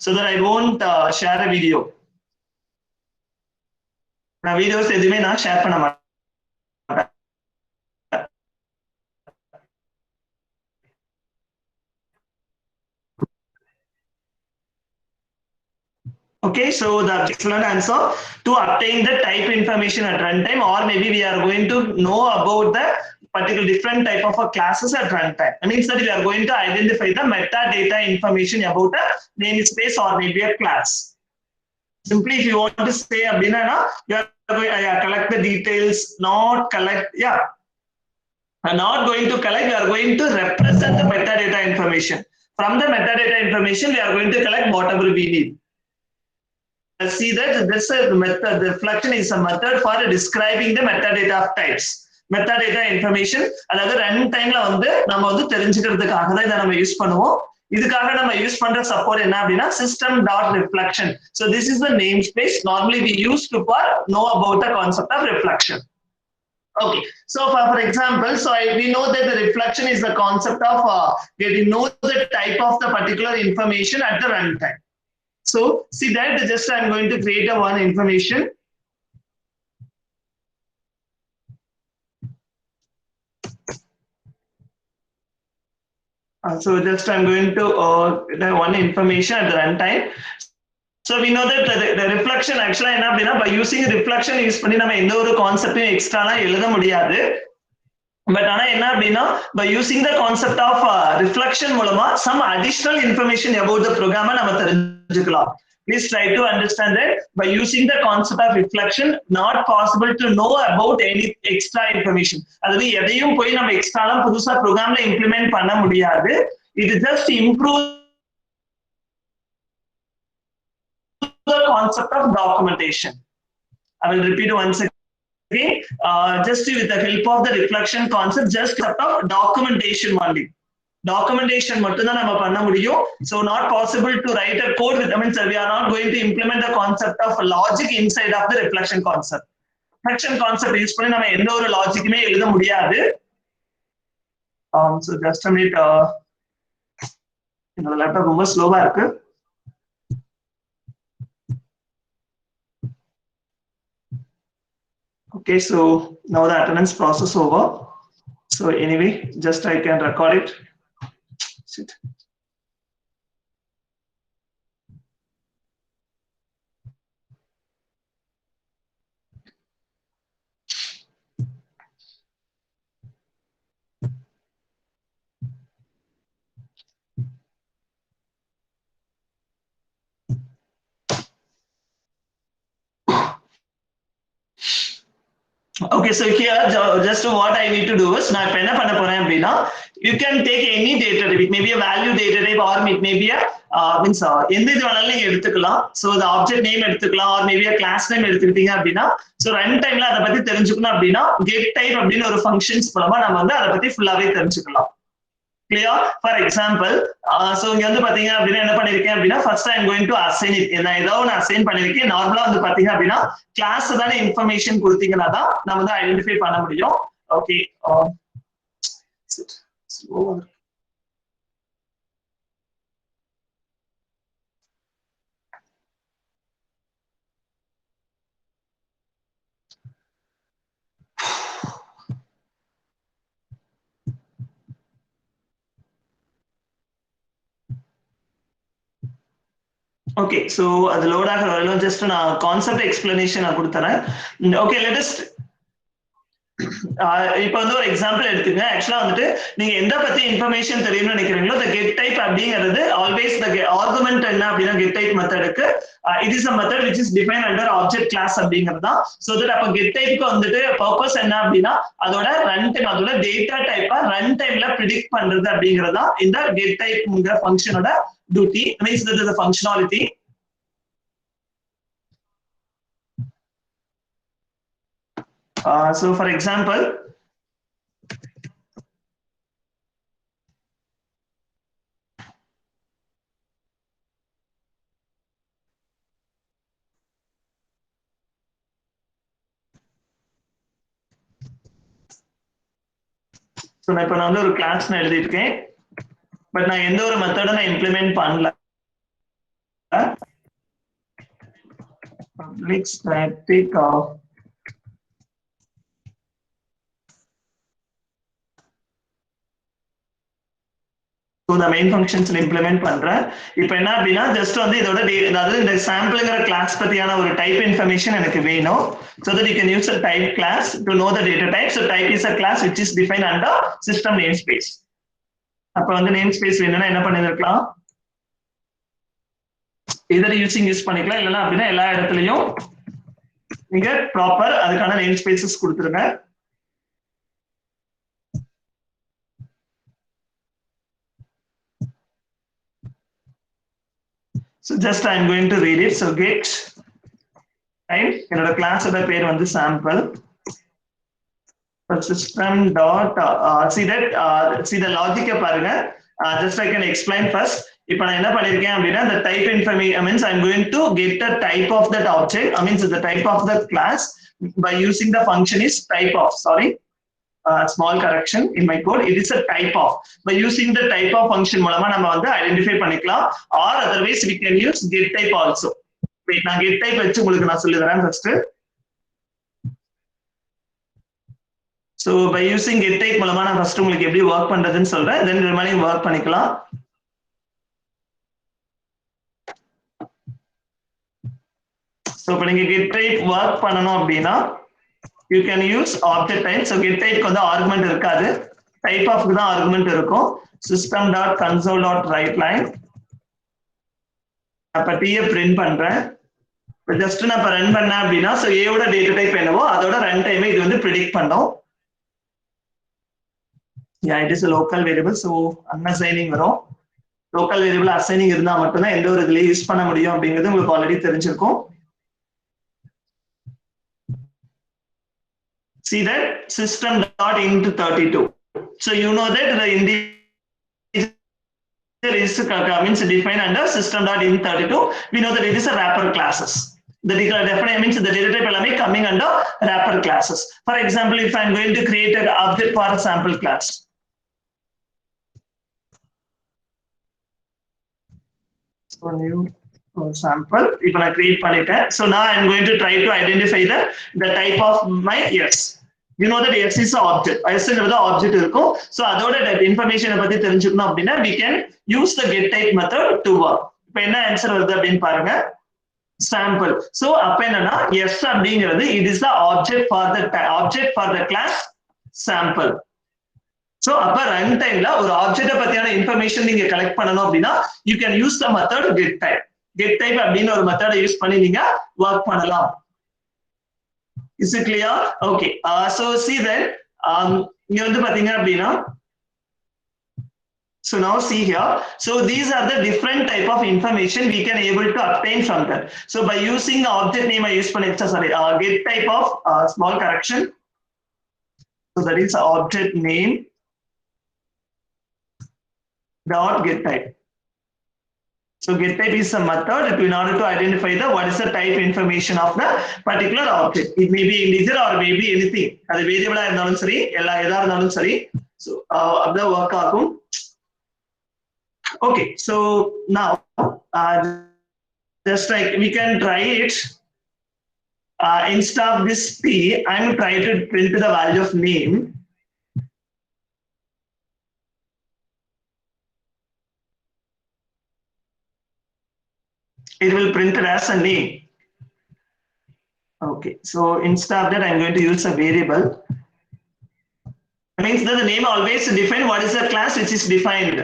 so that I won't share a video. நான் videos எதுவுமே நான் ஷேர் பண்ண மாட்டேன். Okay, so the excellent answer to obtain the type information at runtime, or maybe we are going to know about the particular different type of classes at runtime. It means that we are going to identify the metadata information about a namespace or maybe a class. Simply, if you want to say, you are going to collect the details, not collect, not going to collect, we are going to represent the metadata information. From the metadata information, we are going to collect whatever we need. See that this method, the reflection is a method for describing the metadata of types. Metadata information, அதாவது run டைம்ல நம்ம தெரிஞ்சுக்கிறதுக்காக தான் இதை நம்ம use பண்ணுவோம். இதுக்காக நம்ம யூஸ் பண்ற சப்போர்ட் என்ன அப்படின்னா system.reflection. So this is the namespace normally we use to know about the concept of reflection. Okay, so for example, we know that the reflection is the concept of getting know the type of the particular information at the runtime. So see that just I'm going to create a one information. So just I'm going to one information at the runtime. So we know that the reflection actually by using reflection use பண்ணி நம்ம எந்த ஒரு கான்செப்டையும் எக்ஸ்ட்ராலாம் எழுத முடியாது. But by using the concept of reflection மூலமா some additional information about the program நம்ம தெரிஞ்சுக்கலாம். Please try to understand that by using the concept of reflection, not possible to know about any extra information. அதாவது எதையும் போய் நம்ம எக்ஸ்ட்ராலாம் புதுசா ப்ரோக்ராம்ல implement பண்ண முடியாது. It just improve the concept of documentation. I will repeat once again. Just with the help of the reflection concept, just of documentation only. Documentation மட்டும் தான் நம்ம பண்ண முடியும். So not possible to write a code with, we are not going to implement the concept of logic inside of the reflection concept. Reflection concept use பண்ணி நம்ம எந்த ஒரு லாஜிக்குமே எழுத முடியாது. So just a minute. இந்த லேப்டாப் ரொம்ப ஸ்லோவா இருக்கு. Okay, so now the attendance process over. So anyway, just I can record it. Sit. Okay, so here just what I need to do is நான் இப்ப என்ன பண்ண போறேன் அப்படின்னா you can take any data type, it may be a value data type or it may be a எந்த இது வேணாலும் நீங்க எடுத்துக்கலாம். So the object name எடுத்துக்கலாம் or maybe a class name எடுத்துக்கிட்டீங்க அப்படின்னா so ரன் டைம்ல அதை பத்தி தெரிஞ்சுக்கணும் அப்படின்னா get type அப்படின்னு ஒரு ஃபங்க்ஷன்ஸ் மூலமா நம்ம அதை பத்தி ஃபுல்லாவே தெரிஞ்சுக்கலாம். Clear? For example, so இங்க பாத்தீங்க அப்படின்னா என்ன பண்ணிருக்கேன் அப்படின்னா first I am going to assign it. நான் ஏதோ ஒன்று அசைன் பண்ணிருக்கேன். நார்மலா பாத்தீங்க அப்படின்னா கிளாஸ் தானே இன்ஃபர்மேஷன் கொடுத்தீங்கன்னா தான் நம்ம ஐடென்டிஃபை பண்ண முடியும். Okay, okay, so the load ஆக just நான் கான்செப்ட் எக்ஸ்பிளனேஷன் நான் கொடுத்தறேன். Okay, let us இப்போ ஒரு எக்ஸாம்பிள் எடுத்துங்க. ஆக்சுவலா நீங்க எந்த பத்தி இன்ஃபர்மேஷன் தெரியும்னு நினைக்கிறீங்களோ the get type அப்படிங்கிறது always the argument என்ன அப்படின்னா get type மெத்தடுக்கு it is a method which is defined under object class அப்படிங்கிறது தான். so that அப்ப get typeக்கு purpose என்ன அப்படின்னா அதோட ரன் டைம் அதோட டேட்டா டைப்பா ரன் டைம்ல predict பண்றது அப்படிங்கிறது தான் இந்த get typeங்கிற ஃபங்க்ஷனோட duty. means that is a functionality. So for example, so நான் ஒரு கிளாஸ் எழுதியிருக்கேன். பட் நான் எந்த ஒரு மெத்தட நான் இம்ப்ளிமெண்ட் பண்ணல. public static so the main functions implement பண்றேன். இப்போ என்ன அப்படின்னா ஜஸ்ட் வந்து இதோட அதாவது இந்த சாம்பிள்ங்கிற கிளாஸ் பத்தியான ஒரு டைப் இன்ஃபர்மேஷன் எனக்கு வேணும். So that you can use a type class to know the data type. So type is a class which is defined under system namespace. அப்ப வந்து namespace வேணும்னா என்ன பண்ணிருக்கலாம், இதர் யூசிங் யூஸ் பண்ணிக்கலாம், இல்லைன்னா அப்படின்னா எல்லா இடத்துலயும் நீங்க ப்ராப்பர் அதுக்கான நேம் ஸ்பேசஸ் கொடுத்துருங்க. So just I am going to read it. So get right, என்னோட கிளாஸோட பேர் வந்து sample system dot see that see the logic பாருங்க. Just I can explain first. இப்போ நான் என்ன பண்ணிருக்கேன் அப்படின்னா the type information means I am going to get the type of that object. I mean the type of the class by using the function is type of. Sorry, small correction in my code. It is a type of. By using the type of function மூலமா நம்ம வந்து identify பண்ணிக்கலாம். Or otherwise we can use get type also. Wait, நான் get type வச்சு உங்களுக்கு நான் சொல்லி தரேன் first. So by using get type மூலமா நான் first உங்களுக்கு எப்படி work பண்றதுன்னு சொல்றேன். Then remaining work பண்ணிக்கலாம். So இப்போ நீங்க get type work பண்ணனும் அப்படினா you can use object type. So get type க்கு வந்து argument இருக்காது, type of க்கு தான் argument இருக்கும். system.console.writeline அப்ப t print பண்றேன். இப்போ just நான் இப்ப run பண்ணேன் அப்படினா so a ஓட data type என்னவோ அதோட run time இது வந்து predict பண்ணும். Yeah, it is a local variable, so unassigning வரும். local variable assigning இருந்தா மட்டும் தான் எந்த ஒரு இதுல யூஸ் பண்ண முடியும் அப்படிங்கிறது உங்களுக்கு ஆல்ரெடி தெரிஞ்சிருக்கும். See that system dot int 32. So you know that the integer is means defined under system dot int 32. We know that it is a wrapper classes. The definite means the data type element coming under wrapper classes. For example, if I am going to create an object for a sample class. So new sample. If I create பண்ணிட்டேன். So now I am going to try to identify the type of my yes. You know that S is an object. S is an object இருக்கும். So அதோட information பத்தி தெரிஞ்சுக்கணும் அப்படின்னா we can use the get type method to work. இப்போ என்ன answer வருது அப்படின்னு பாருங்க, sample. So அப்ப என்னன்னா S அப்படிங்கிறது it is the object for the class sample. So அப்ப run timeல ஒரு ஆப்ஜெக்ட் பத்தியான இன்ஃபர்மேஷன் நீங்க கலெக்ட் பண்ணனும் அப்படின்னா you can use the method get type. Get type அப்படின்னு ஒரு மெத்தட் யூஸ் பண்ணி நீங்க வர்க் பண்ணலாம். Is it clear? Okay. So see that இங்க வந்து பாத்தீங்க அப்படின்னா so now see here. So these are the different type of information we can able to obtain from that. So by using the object name I use பண்ணிருச்சா sorry get type of small correction. So that is object name dot get type. So get type is a method in order to identify the what is the type information of the particular object. It may be integer or may be anything. அது வேரியபிளா இருந்தாலும் சரி, எல்லா எதா இருந்தாலும் சரி. So அப்படி work ஆகும். Okay, so now just like we can try it. Instead of this p, I am trying to print the value of name. It will print it as a name. Okay, so instead of that, I'm going to use a variable. It means that the name always define what is the class which is defined.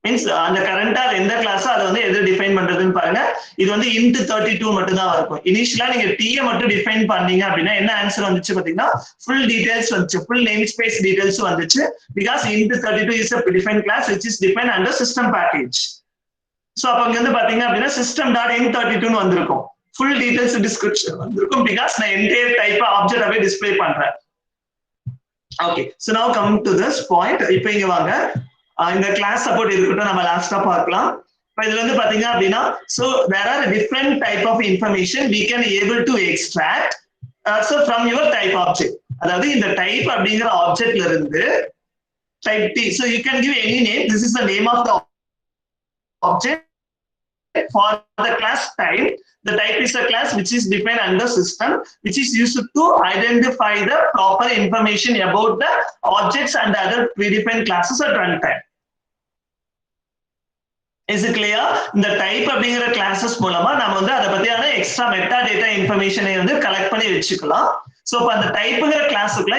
Means அந்த கரண்டா எந்த class அதை வந்து எது define பண்றதுன்னு பாருங்க. இது வந்து int 32 மட்டும் தான் இருக்கும். இனிஷியலா நீங்க t மட்டும் டிஃபைன் பண்ணீங்க அப்படின்னா என்ன ஆன்சர் வந்துச்சு பாத்தீங்கன்னா full details வந்துச்சு, full namespace details வந்துச்சு. Because int 32 is a defined class which is defined under system package. So அப்ப இங்க வந்து பாத்தீங்க அப்படின்னா system.int32 ன்னு வந்திருக்கும், full details description வந்திருக்கும் because நான் entire type object அவே display பண்றேன். Okay, so now come to this point. இப்போ இங்க வாங்க, இந்த class support இருக்கட்டும், நம்ம லாஸ்டா பார்க்கலாம். இப்போ இதுல வந்து பாத்தீங்க அப்படின்னா so there are different type of information we can able to extract so from your type object. அதாவது இந்த type அப்படிங்கிற ஆப்ஜெக்ட்ல இருந்து type t, so you can give any name. This is the name of the object. for the class type. The type is a class which is defined under system, which is used to identify the proper information about the objects and other predefined classes at runtime. Is it clear? The type அப்படிங்கிற classes மூலமா நாம வந்து அத பத்தியான extra metadata information வந்து collect பண்ணி வெச்சுக்கலாம். So இப்ப அந்த டைப்ங்கிற கிளாஸ்க்குள்ள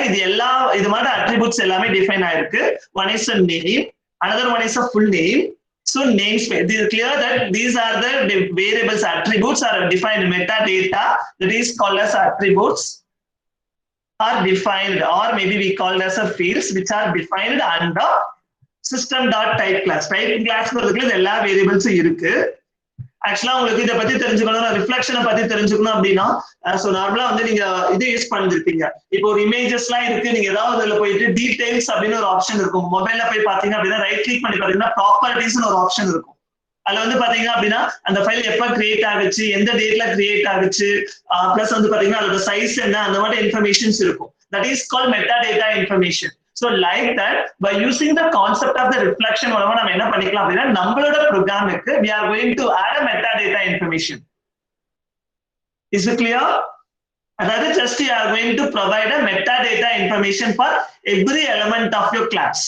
இது மாதிரி attributes எல்லாமே டிஃபைன் ஆயிருக்கு. One is a name, another one is a full name. So namespace. It is clear that these are the variables. Attributes are defined. Metadata, that is called as attributes, are defined, or maybe we call as a fields, which are defined under system.type class. Type class க்குள்ள எல்லா வேரியபிள்ஸும் இருக்கு. ஆக்சுவலா உங்களுக்கு இத பத்தி தெரிஞ்சுக்கணும், ரிஃப்ளெக்ஷனை பத்தி தெரிஞ்சுக்கணும் அப்படின்னா சோ நார்மலா வந்து நீங்க இது யூஸ் பண்ணிருப்பீங்க. இப்போ ஒரு இமேஜஸ்லாம் இருக்கு, நீங்க ஏதாவது அதுல போயிட்டு டீடைல்ஸ் அப்படின்னு ஒரு ஆப்ஷன் இருக்கும். மொபைல்ல போய் பாத்தீங்க அப்படின்னா ரைட் கிளிக் பண்ணி பாத்தீங்கன்னா ப்ராப்பர்ட்டிஸ்னு ஒரு ஆப்ஷன் இருக்கும். அதுல வந்து பாத்தீங்க அப்படின்னா அந்த ஃபைல் எப்ப கிரியேட் ஆகுச்சு, எந்த டேட்ல கிரியேட் ஆகுச்சு, பிளஸ் வந்து பாத்தீங்கன்னா அதோட சைஸ் என்ன, அந்த மாதிரி இன்ஃபர்மேஷன்ஸ் இருக்கும். That is called metadata information. So like that, by using the concept of the reflection மூலமா நம்ம என்ன பண்ணிக்கலாம் அப்படின்னா நம்மளோட ப்ரோக்ராமுக்கு we are going to add a metadata information. Is it clear? Aதாவது just you are going to provide a metadata information for every element of your class.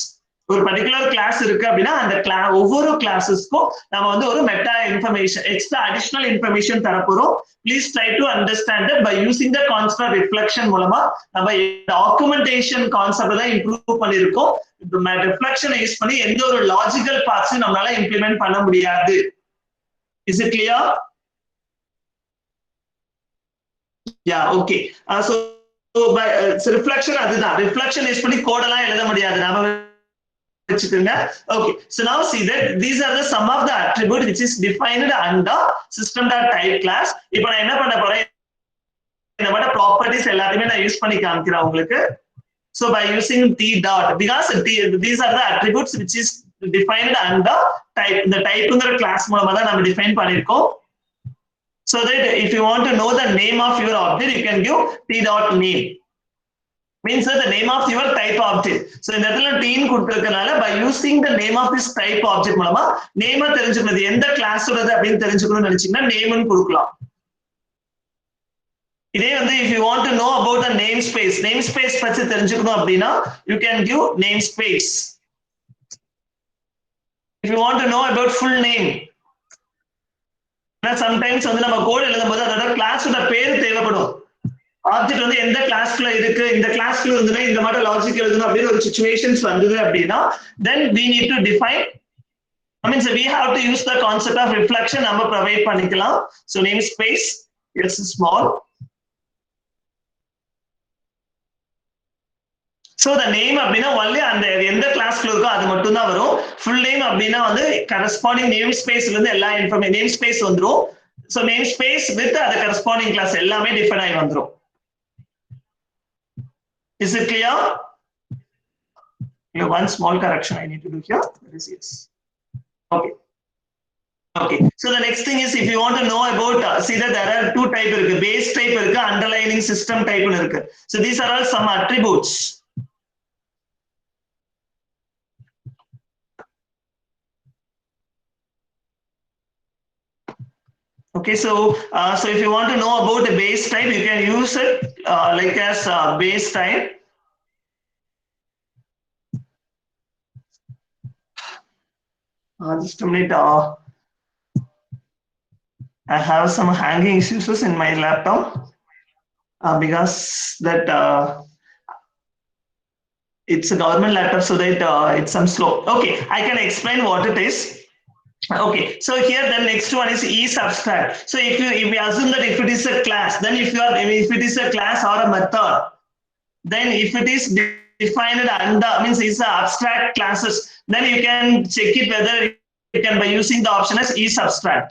ஒரு particular class இருக்கு அப்படின்னா அந்த ஒவ்வொரு கிளாஸஸ்க்கும் நம்ம வந்து ஒரு meta information, extra additional information தரப்போறோம். Please try to understand that by using the concept reflection மூலமா நம்ம டாக்குமெண்டேஷன் கான்செப்ட் தான் இம்ப்ரூவ் பண்ணிருக்கோம். ரிஃப்ளெக்ஷனை யூஸ் பண்ணி எந்த ஒரு லாஜிக்கல் பார்ட்ஸும் நம்மளால இம்ப்ளிமெண்ட் பண்ண முடியாது. Is it clear? Yeah, okay. Reflection அதுதான். ரிஃப்ளெக்ஷன் யூஸ் பண்ணி கோடெல்லாம் எழுத முடியாது. நம்ம okay, so now see that these are the sum of the attribute which is defined under system.type class. இப்போ நான் என்ன பண்ண போறேன், நம்மளோட ப்ராப்பர்ட்டிஸ் எல்லாத்தையுமே நான் யூஸ் பண்ணி காமிக்கிறேன் உங்களுக்கு. So by using t dot, because these are the attributes which is defined under type. The typeங்கிற கிளாஸ் மூலமா தான் நம்ம டிஃபைன் பண்ணிருக்கோம். So that if you want to know the name of your object, you can give t dot name. Means that the name of your type object. So இந்த இடத்துல t கொடுத்திருக்கனால by using the name of this type object மூலமா name தெரிஞ்சுக்கிறது, எந்த class ஓடது அப்படின்னு தெரிஞ்சுக்கணும்னு நினைச்சீங்கன்னா நேம்னு கொடுக்கலாம். இதே வந்து if you want to know about the namespace பத்தி தெரிஞ்சுக்கணும் அப்படின்னா you can give namespace. If you want to know about full name, sometimes வந்து நம்ம கோட் எழுதும்போது அதோட கிளாஸோட பேர் தேவைப்படும். ஆப்ஜெக்ட் வந்து எந்த கிளாஸ்க்குள்ள இருக்கு, இந்த கிளாஸ்க்குள்ள இருந்துனா இந்த மாதிரி லாஜிக் எழுதணும் அப்படின்னு ஒரு சிச்சுவேஷன்ஸ் வந்தது அப்படின்னா then we need to define, I mean so we have to use the concept of reflection நம்ம ப்ரொவைட் பண்ணிக்கலாம். So namespace is small. So the name அப்படின்னா only அந்த எந்த கிளாஸ்க்குள்ள இருக்கோ அது மட்டும் தான் வரும். ஃபுல் நேம் அப்படின்னா வந்து கரஸ்பாண்டிங் நேம்ஸ்பேஸ்ல இருந்து எல்லா இன்ஃபர்மேஷன் நேம்ஸ்பேஸ் வந்துரும். So namespace with the corresponding class எல்லாமே டிஃபைன் ஆகி வந்துரும். Is it clear? One small correction I need to do here. That is yes. Okay. Okay. So the next thing is if you want to know about, see that there are two type irukku, base type irukku, underlining system type nu irukku. So these are all some attributes. Okay, so if you want to know about the base type, you can use it like as base type. Just a minute. I have some hanging issues in my laptop because that it's a government laptop, so that it's some slow. Okay, I can explain what it is. Okay, so here the next one is e-subtract. So if we assume that if it is a class, then if it is a class or a method, then if it is defined under, means it's a abstract classes, then you can check it whether you can by using the option as e-subtract.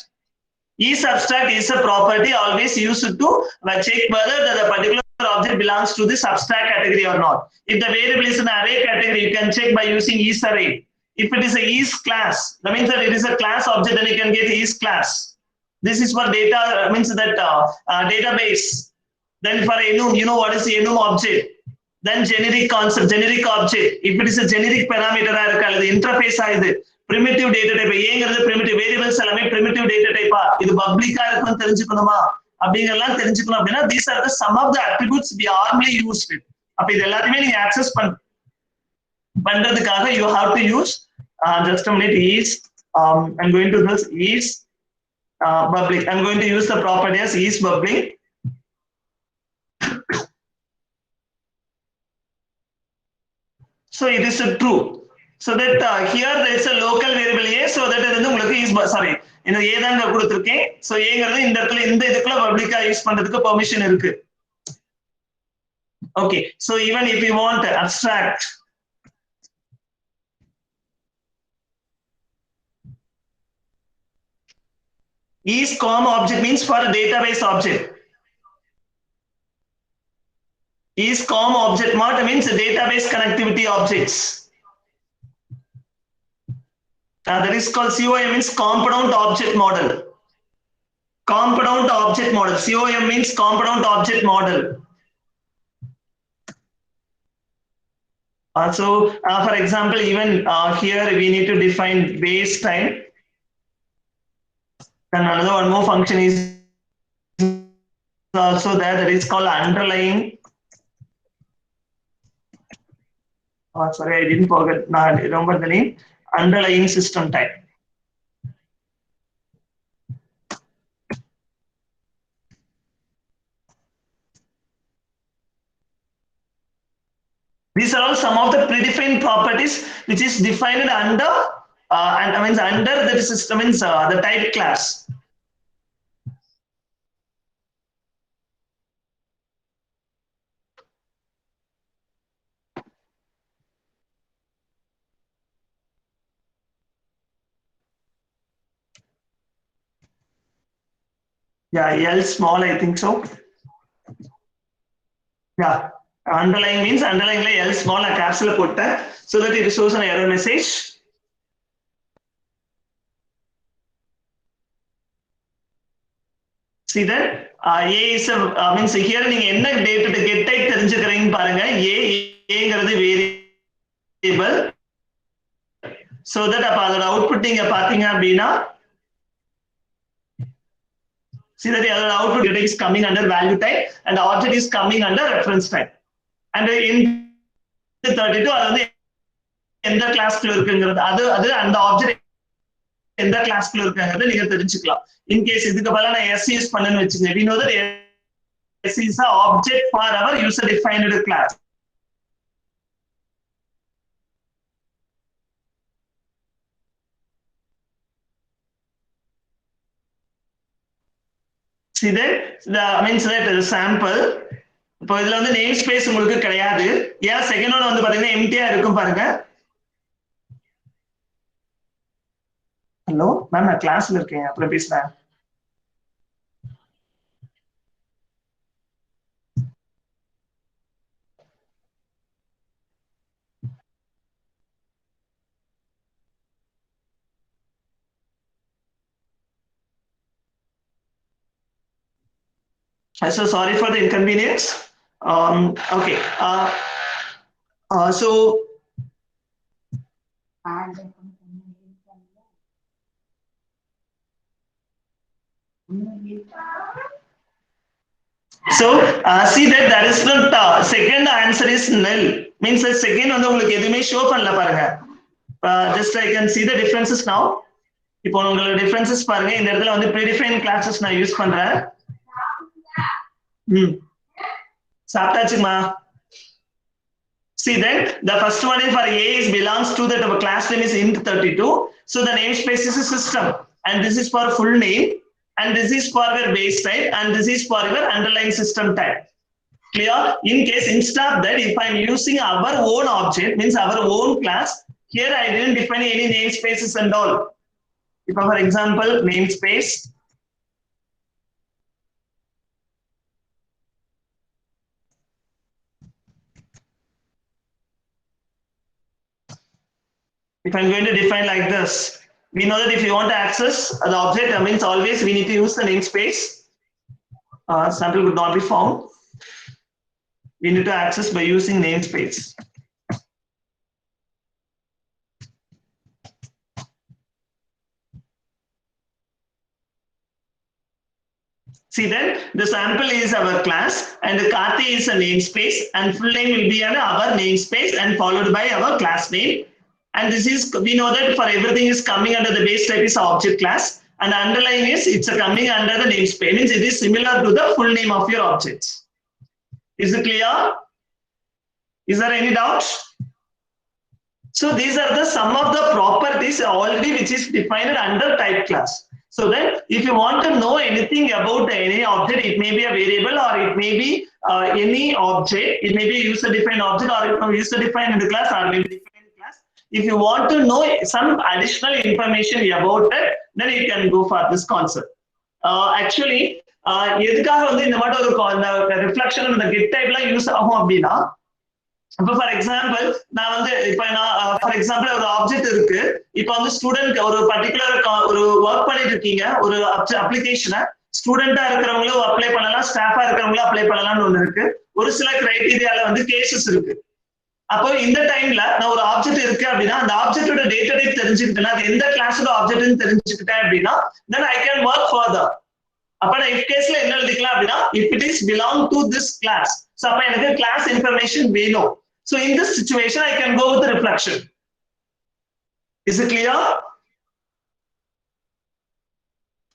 E-subtract is a property always used to check whether the particular object belongs to the subtract category or not. If the variable is an array category, you can check by using isArray. If it is a is class, that means that it is a class object, then you can get is class. This is for data, means that database. Then for enum, you know what is the enum object. Then generic concept, generic object. If it is a generic parameter, the interface is primitive data type ஏங்கிறது primitive variables எல்லாமே primitive data type இது பப்ளிக்கா இருக்குன்னு தெரிஞ்சுக்கணுமா அப்படிங்கறதெல்லாம் தெரிஞ்சுக்கணும் அப்படின்னா these are the some of the attributes we normally use it. அப்ப இது எல்லாத்தையுமே நீங்க ஆக்சஸ் பண்றதுக்காக you have to use just a minute is I'm going to this is public. I'm going to use the property as is public. So it is true. So that here there is a local variable a, so that is உங்களுக்கு is sorry இந்த a தாங்க கொடுத்திருக்கேன். So aங்கிறது இந்த இடத்துல இந்த இதுக்குள்ள பப்ளிக்கா use பண்றதுக்கு பெர்மிஷன் இருக்கு. Okay, so even if you want to abstract is com object means for a database object. Is com object model means database connectivity objects. That is called COM means compound object model. Compound object model. COM means compound object model. So, for example, even here we need to define base time. Then another one more function is also there, that is called underlying. Sorry, I didn't forget. No, I remember the name. Underlying system type. These are all some of the predefined properties which is defined under and means under the system means the type class. Yeah, L small, I think so. Yeah, underlying means underlying like L small a caps la potta so that it shows an error message. See that a is a means here நீங்க என்ன data get type தெரிஞ்சுக்கறீங்க பாருங்க aங்கிறது variable so that அப்ப அதோட output நீங்க பாத்தீங்க அப்படினா see that the output data is coming under value type and the object is coming under reference type. And in 32 அது வந்து எந்த கிளாஸ்க்குள்ள இருக்குங்கிறது அது அந்த ஆப்ஜெக்ட் எந்த கிளாஸ்க்குள்ள இருக்குங்கிறத நீங்க தெரிஞ்சுக்கலாம். இன் கேஸ் இதுக்கு பதிலா நான் s யூஸ் பண்ணேன்னு வெச்சுங்க. We know that s is a object for our user defined class. See that means that the sample இப்போ இதுல வந்து நேம் ஸ்பேஸ் உங்களுக்கு கிடையாது. ஏன் செகண்ட் ஒன் வந்து பாத்தீங்கன்னா எம்டியா இருக்கும் பாருங்க. ஹலோ மேம் நான் கிளாஸ்ல இருக்கேன் அப்புறம் பேசுறேன். So sorry for the inconvenience. Okay. So see that is not second answer is null means the second வந்து உங்களுக்கு எதுமே ஷோ பண்ணல பாருங்க. Just I can see the differences now. இப்போ உங்களுக்கு differences பாருங்க. இந்த இடத்துல வந்து predefined classes நான் யூஸ் பண்றேன். சாப்பிட்டாச்சுமா. See that the first one is for a is belongs to that our class name is int32. So the namespace is a system and this is for full name and this is for your base type and this is for your underlying system type. Clear? In case instead of that, if I'm using our own object means our own class, here I didn't define any namespaces and all. If for example namespace if I'm going to define like this, we know that if you want to access the object, that means always we need to use the namespace. Sample would not be found. We need to access by using namespace. See then, the sample is our class and Kati is a namespace and full name will be our namespace and followed by our class name. And this is, we know that for everything is coming under the base type is object class and underlying is it's coming under the namespace. Means it is similar to the full name of your objects. Is it clear? Is there any doubt? So these are the some of the properties already which is defined under type class. So then if you want to know anything about any object, it may be a variable or it may be any object. It may be a user-defined object or user-defined in the class or maybe defined class. If you want to know some additional information about it, then you can go for this concept. Actually, எதுக்காக வந்து இந்த மாதிரி ஒரு reflection இந்த get type லாம் use ஆகும் அப்படின்னா இப்போ ஃபார் எக்ஸாம்பிள் நான் வந்து இப்போ நான் ஃபார் எக்ஸாம்பிள் ஒரு ஆப்ஜெக்ட் இருக்கு இப்போ வந்து ஸ்டூடெண்ட் ஒரு பர்டிகுலர் ஒரு ஒர்க் பண்ணிட்டு இருக்கீங்க ஒரு அப்ளிகேஷனை ஸ்டூடெண்டா இருக்கிறவங்களும் அப்ளை பண்ணலாம் ஸ்டாஃபா இருக்கிறவங்களும் அப்ளை பண்ணலாம்னு ஒண்ணு இருக்கு ஒரு சில கிரைட்டீரியால வந்து கேசஸ் இருக்கு அப்போ இந்த டைம்ல நான் ஒரு ஆப்ஜெக்ட் இருக்கு அப்படின்னா அந்த ஆப்ஜெக்டோட டேட்டா டைப் தெரிஞ்சுக்கிட்டேன்னா அது எந்த கிளாஸோட ஆப்ஜெக்ட்னு தெரிஞ்சுக்கிட்டேன் அப்படின்னா then I can work further. அப்ப நான் if கேஸ்ல என்ன எழுதிக்கலாம் அப்படின்னா if it is belong to this class. So அப்ப எனக்கு class information வேணும். So in this situation, I can go with the reflection. Is it clear?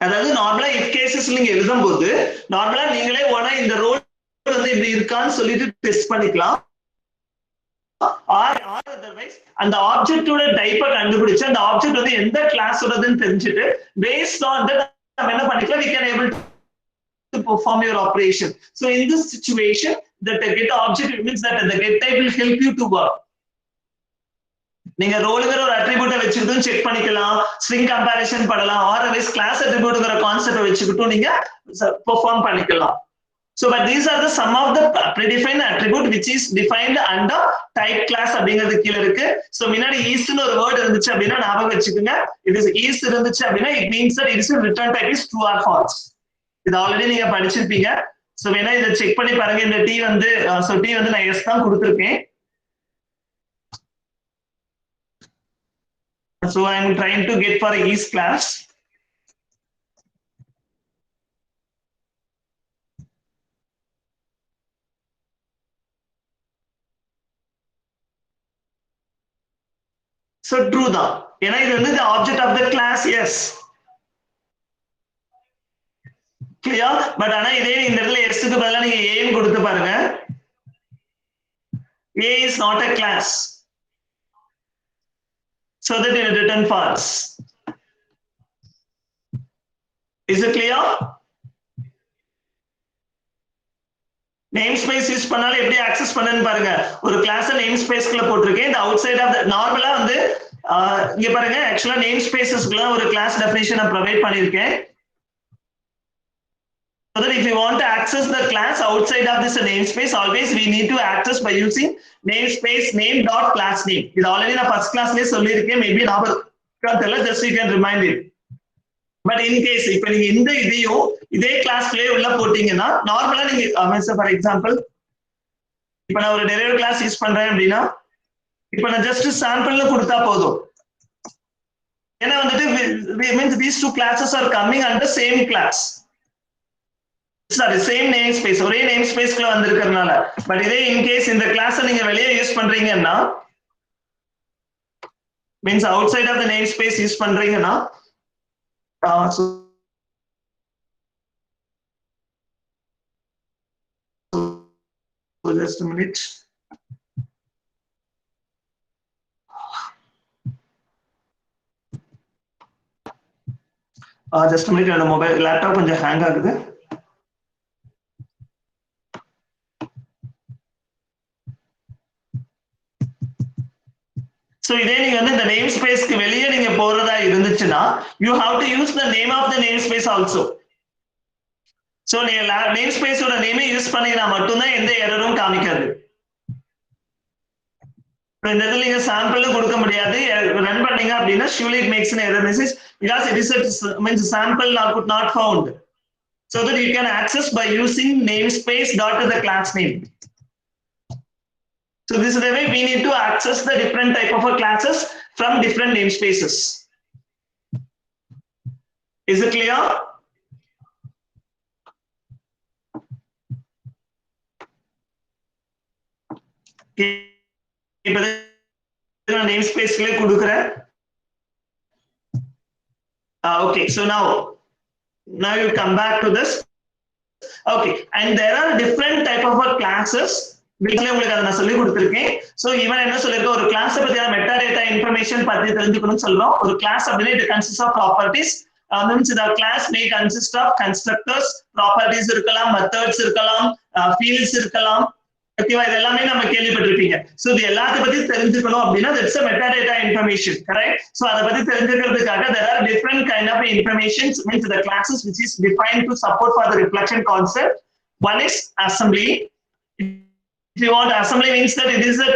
அதாவது நார்மலா if cases நீங்க எழுதும்போது நார்மலா நீங்களே ஒண்ணா இந்த ரோல் வந்து இப்படி இருக்கான்னு சொல்லிட்டு டெஸ்ட் பண்ணிக்கலாம் ஆர் அதர்வைஸ் அந்த ஆப்ஜெக்டோட டைப்பை கண்டுபிடிச்சு அந்த ஆப்ஜெக்ட் வந்து எந்த கிளாஸோடதுன்னு தெரிஞ்சுட்டு பேஸ்ட் ஆன் தட் நம்ம என்ன பண்ணிக்கலாம் we can able to perform your operation. So in this situation, that the get object means that the get type will help you to work. நீங்க ரோல்ங்கற ஒரு அட்ரிபியூட்டை வச்சுக்கிட்டு செக் பண்ணிக்கலாம் ஸ்ட்ரிங் கம்பேரிசன் பண்ணலாம் RLS class அட்ரிபியூட்ங்கற கான்செப்டை வச்சுக்கிட்டு நீங்க பெர்ஃபார்ம் பண்ணிக்கலாம். So but these are the some of the predefined attribute which is defined under type class அப்படிங்கிறது கீழ இருக்கு. So முன்னாடி is ன்னு ஒரு வேர்ட் இருந்துச்சு அப்படினா ஞாபகம் வச்சுக்கோங்க. It is இருந்துச்சு அப்படினா it means that it is a return type is true or false. இது ஆல்ரெடி நீங்க படிச்சிருப்பீங்க. So வேணா இத செக் பண்ணி பாருங்க இந்த t வந்து so t வந்து நான் s தான் கொடுத்திருக்கேன். So I am trying to get for is class. So true தான். ஏன்னா இது வந்து the object of the class yes. Clear? But ஆனா இதே இந்த இடத்துல s க்கு பதிலா நீங்க a ன்னு கொடுத்து பாருங்க. A is not a class. So that it will return false. Is it clear? namespace use பண்ணாலும் எப்படி access பண்ணனும் பாருங்க. ஒரு கிளாஸ் namespace குள்ள போட்டுருக்கேன். இந்த outside of the நார்மலா வந்து இங்க பாருங்க एक्चुअली namespacesக்குள்ள ஒரு class definition நான் ப்ரொவைட் பண்ணிருக்கேன். So that if you want to access the class outside of this namespace, always we need to access by using namespace name dot class name. இது already நான் first classலயே சொல்லிருக்கேன். Maybe ஞாபகம் தெரியல, just you can remind it. But in case இப்ப நீங்க இந்த இதையும் இதே கிளாஸ்லயே உள்ள போட்டீங்கன்னா நார்மலா நீங்க ஃபார் எக்ஸாம்பிள் இப்ப நான் ஒரு டெரைவ்ட் கிளாஸ் யூஸ் பண்றேன் அப்படின்னா இப்ப நான் ஜஸ்ட் சாம்பிள்னு கொடுத்தா போதும். ஏன்னா வந்துட்டு means these two classes are coming under same class. Sorry, same namespace, ஒரே namespaceக்குள்ள வந்திருக்கிறதுனால. பட் இதே in case இந்த கிளாஸை நீங்க வெளியே யூஸ் பண்றீங்கன்னா means outside of the namespace use பண்றீங்கன்னா so just a minute. Just a minute, என்னோட மொபைல் லேப்டாப் கொஞ்சம் ஹேங் ஆகுது. So இதே நீங்க வந்து இந்த namespaceக்கு வெளியே நீங்க போறதா இருந்துச்சுன்னா you have to use the name of the namespace also. So நீங்க namespace ஓட நேமை யூஸ் பண்ணீங்கன்னா மட்டும்தான் எந்த எரரும் காமிக்காது. இந்த இடத்துல நீங்க சாம்பிள் கொடுக்க முடியாது. ரன் பண்ணீங்க அப்படின்னா surely it makes an error message because it is means sample not found. So that you can access by using namespace dot to the class name. So this is the way we need to access the different type of classes from different namespaces. Is it clear? இப்ப நான் namespace-ல கொடுக்கிறேன். Okay, so now you come back to this. Okay, and there are different type of classes. வீட்ல உங்களுக்கு அத நான் சொல்லி கொடுத்திருக்கேன். So இவன் என்ன சொல்லிருக்க, ஒரு கிளாஸ் பத்தியான மெட்டாடேட்டா இன்ஃபர்மேஷன் பத்தி தெரிஞ்சுக்கணும்னு சொல்றோம். ஒரு கிளாஸ் அப்படினா it consists of properties. Means the class may consist of constructors, properties இருக்கலாம், methods இருக்கலாம், fields இருக்கலாம். ஓகேவா, இது எல்லாமே நம்ம கேள்விப்பட்டிருப்பீங்க. சோ இது எல்லாத்த பத்தி தெரிஞ்சுக்கணும் அப்படினா that's a metadata information, correct? So அத பத்தி தெரிஞ்சுக்கிறதுக்காக there are different kind of informations, means the classes which is defined to support for the reflection concept. One is assembly. If you want, assembly means that it is a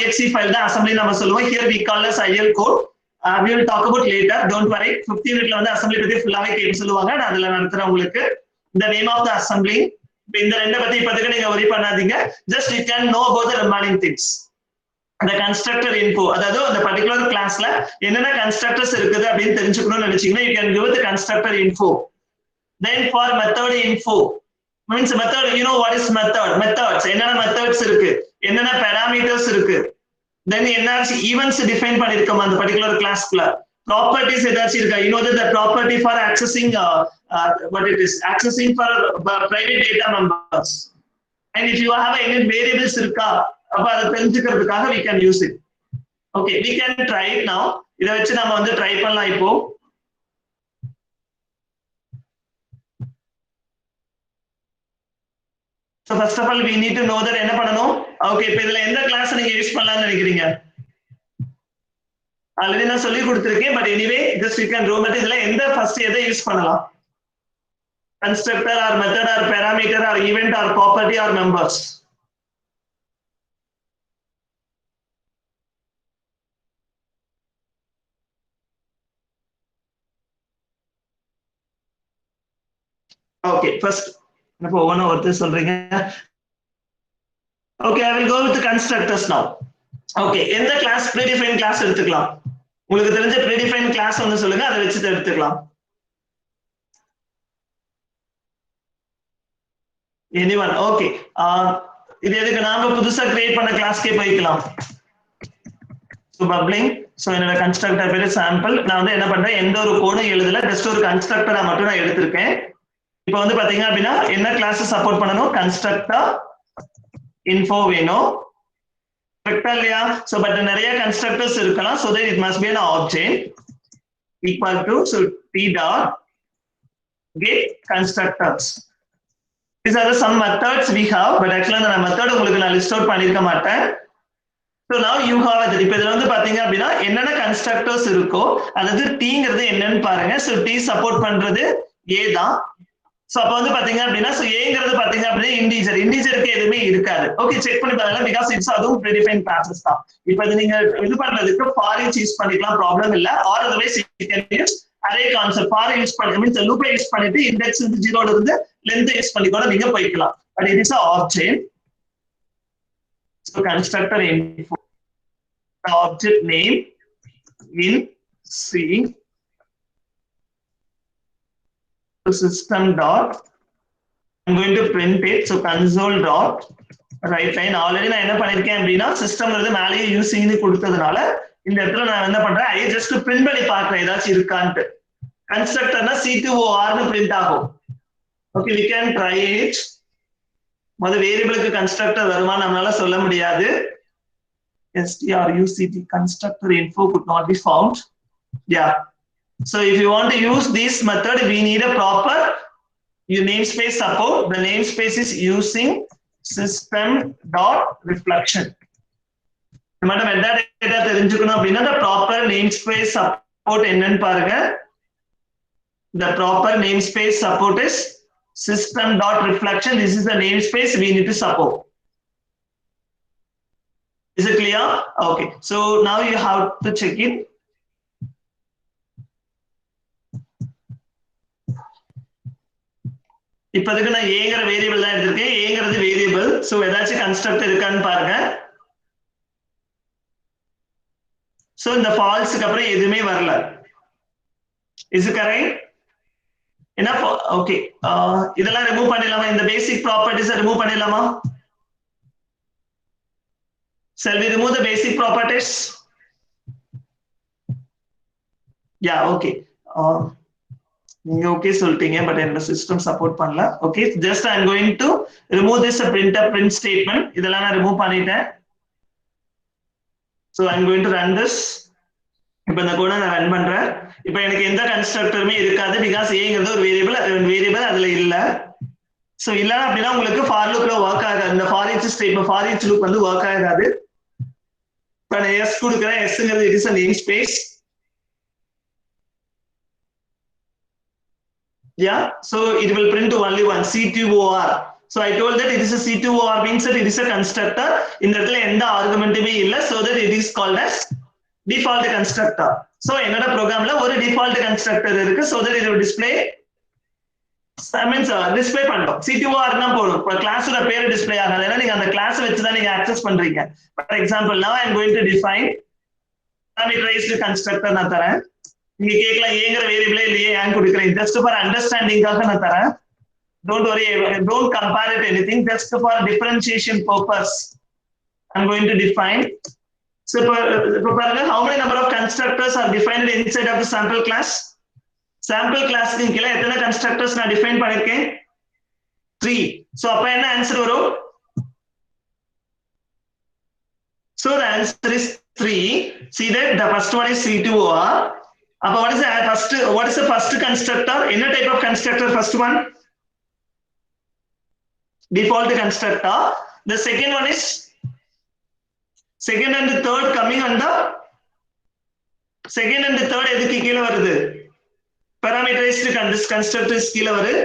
.exe file, the assembly நம்ம சொல்லுவோம். Here we call as IL code. We will talk about later, don't worry. 15 minutes வந்து assembly பத்தி ஃபுல்லாவே கேட்டு சொல்லுவாங்க, நான் அதல நடத்துறேன் உங்களுக்கு. The name of the assembly. இந்த ரெண்ட பத்தி இப்போதைக்கு நீங்க worry பண்ணாதீங்க. Just you can know about the remaining things. The constructor info, அதாவது அந்த particular classல என்னென்ன constructors இருக்குது அப்படினு தெரிஞ்சுக்கணும்னு நினைச்சீங்கன்னா you can give the constructor info. Then for method info, means method, you know what is method? Methods, என்னென்ன methods இருக்கு, என்னென்ன parameters இருக்கு, then என்னென்ன events define பண்ணிருக்கோம் அந்த particular classக்குள்ள, properties ஏதாச்சும் இருக்கா, you know that the property for accessing what it is, accessing for private data members, and if you have any variables இருக்கா அப்ப அத தெரிஞ்சுக்கிறதுக்காக we can use it. Okay, we can try it now. இத வச்சு நாம வந்து try பண்ணலாம் இப்போ. So first of all we need to know that என்ன பண்ணனும். Okay, இப்போ இதுல எந்த கிளாஸ் நீங்க யூஸ் பண்ணலாம்னு நினைக்கிறீங்க? ஆல்ரெடி நான் சொல்லி கொடுத்திருக்கேன், but anyway just you can roam it. இதுல எந்த first எதை யூஸ் பண்ணலாம்? Constructor or method or parameter or event or property or members? Okay, first இப்போ ஒவ்வொரு ஒருத்தர் சொல்றீங்க. Okay, I will go with the constructors now. Okay, எந்த class predefined class எடுத்துக்கலாம்? உங்களுக்கு தெரிஞ்ச predefined class வந்து சொல்லுங்க, அதை வச்சு எடுத்துக்கலாம். Anyone? Okay. இது எதுக்கு நாம புதுசா கிரியேட் பண்ண கிளாஸ்க்கே போய்க்கலாம். So bubbling. So என்னோட constructor பேரு sample. நான் வந்து என்ன பண்றேன், எந்த ஒரு கோடும் எழுதல, just ஒரு constructor மட்டும் நான் எடுத்திருக்கேன். இப்போ வந்து பாத்தீங்க அப்படின்னா என்ன கிளாஸ் சப்போர்ட் பண்ணனும், constructor info வேணும், கரெக்ட்டா இல்லையா? சோ பட் நிறைய constructors இருக்கலாம், so that it must be an object equal to so t dot get constructors. These are some methods we have, but actually அந்த மெத்தட் உங்களுக்கு நான் லிஸ்ட் அவுட் பண்ணிருக்க மாட்டேன். So now you have it. இப்போ இதுல வந்து பாத்தீங்க அப்படின்னா என்னென்ன constructors இருக்கோ, அதாவது tங்கிறது என்னன்னு பாருங்க. So t சப்போர்ட் பண்றது a தான். சோ அப்ப வந்து பாத்தீங்க அப்படின்னா சோ ஏங்கிறது பாத்தீங்க அப்படின்னா இன்டிஜருக்கு எதுவுமே இருக்காது. ஓகே, செக் பண்ணி பாருங்க, பிகாஸ் இட்ஸ் அதுவும் predefined classes தான். இப்போ இது நீங்க இது பண்றதுக்கு for each யூஸ் பண்ணிக்கலாம், ப்ராப்ளம் இல்ல. Or otherwise you can use array concept. for use பண்ணி மீன்ஸ் லூப் யூஸ் பண்ணிட்டு இண்டெக்ஸ் வந்து 0 ல இருந்து லெந்த் யூஸ் பண்ணி கூட நீங்க போய்க்கலாம். But it is a object. So constructor info, the object name in C system dot, I'm going to print it. So console dot right line. Already நான் என்ன பண்ணிருக்கேன் அப்படின்னா சிஸ்டம்ங்கிறது மேலேயே யூசிங்னு கொடுத்ததுனால இந்த இடத்துல நான் என்ன பண்றேன், ஐ ஜஸ்ட் பிரிண்ட் பண்ணி பார்க்கிறேன் ஏதாச்சும் இருக்கான்ட்டு. கன்ஸ்ட்ரக்டர்னா C2OR னு பிரிண்ட் ஆகும். Okay, we can try it. முதல்ல வேரியபிளுக்கு கன்ஸ்ட்ரக்டர் வருமா நம்மளால சொல்ல முடியாது. struct constructor info could not be found. Yeah. So if you want to use this method, we need a proper namespace support. The namespace is using system dot reflection. நம்ம metadata தெரிஞ்சுக்கணும் அப்படின்னா the proper namespace support என்னன்னு பாருங்க. The proper namespace support is system dot reflection. This is the namespace we need to support. Is it clear? Okay. So now you have to check it. இப்போதைக்கு நான் ஏங்கற variable தான் எடுத்திருக்கேன். ஏங்கிறது variable. So ஏதாச்சும் constructor இருக்கான்னு பாருங்க. So இந்த ஃபால்ஸ்க்கு அப்புறம் எதுவுமே வரல. Is it correct? என்ன? ஓகே, இதெல்லாம் ரிமூவ் பண்ணிடலாமா? இந்த பேசிக் ப்ராப்பர்ட்டிஸ் ரிமூவ் பண்ணிடலாமா? Shall we remove the basic properties? Yeah, okay. நீங்க ஓகே சொல்லிட்டீங்க பட் என்னோட சிஸ்டம் சப்போர்ட் பண்ணல. Okay, just I am going to remove this print statement. இதெல்லாம் நான் ரிமூவ் பண்ணிட்டேன். So I am going to run this. இப்போ இந்த கோடை நான் ரன் பண்றேன். இப்போ எனக்கு எந்த கன்ஸ்ட்ரக்டருமே இருக்காது, பிகாஸ் ஏங்கிறது ஒரு வேரியபிள் அதுல இல்ல. ஸோ இல்ல அப்படின்னா உங்களுக்கு ஃபார் லூப்ல ஒர்க் ஆகாது. இந்த for each statement for each loop வந்து ஒர்க் ஆகாது. இப்போ நான் எஸ் கொடுக்குறேன். எஸ்ங்கிறது it is a namespace. Yeah, so it will print only one C2OR. So I told that it is a C2OR means that it is a constructor. In the end argument be illa, so that it is called as default constructor. So another program la one default constructor irukku, so that it will display display பண்றோம். C2OR னா போடும். இப்ப கிளாஸோட பேர் display ஆகாது. ஏன்னா நீங்க அந்த கிளாஸ் வச்சு தான் நீங்க ஆக்சஸ் பண்றீங்க. For example, now I am going to define parameterized constructor நான் தரேன். நீங்க கேட்கலாம் ஏங்கிற வேரியபிளே இல்லையே ஏன் கொடுக்குறேன். ஜஸ்ட் ஃபார் அண்டர்ஸ்டாண்டிங்காக நான் தரேன். Don't worry, don't compare it anything, just for differentiation purpose I am going to define. So இப்போ பாருங்க, how many number of constructors are defined inside of the sample class? sample classக்கு கீழே எத்தனை constructors நான் define பண்ணிருக்கேன்? 3. So அப்ப என்ன answer வரும்? So the answer is 3. See that the first one is C2OR. What is the first constructor? In a type of constructor, first one default constructor. The second one is second and the third coming under second and the third எதுக்கு கீழ வருது? parameterized constructors கீழ வருது.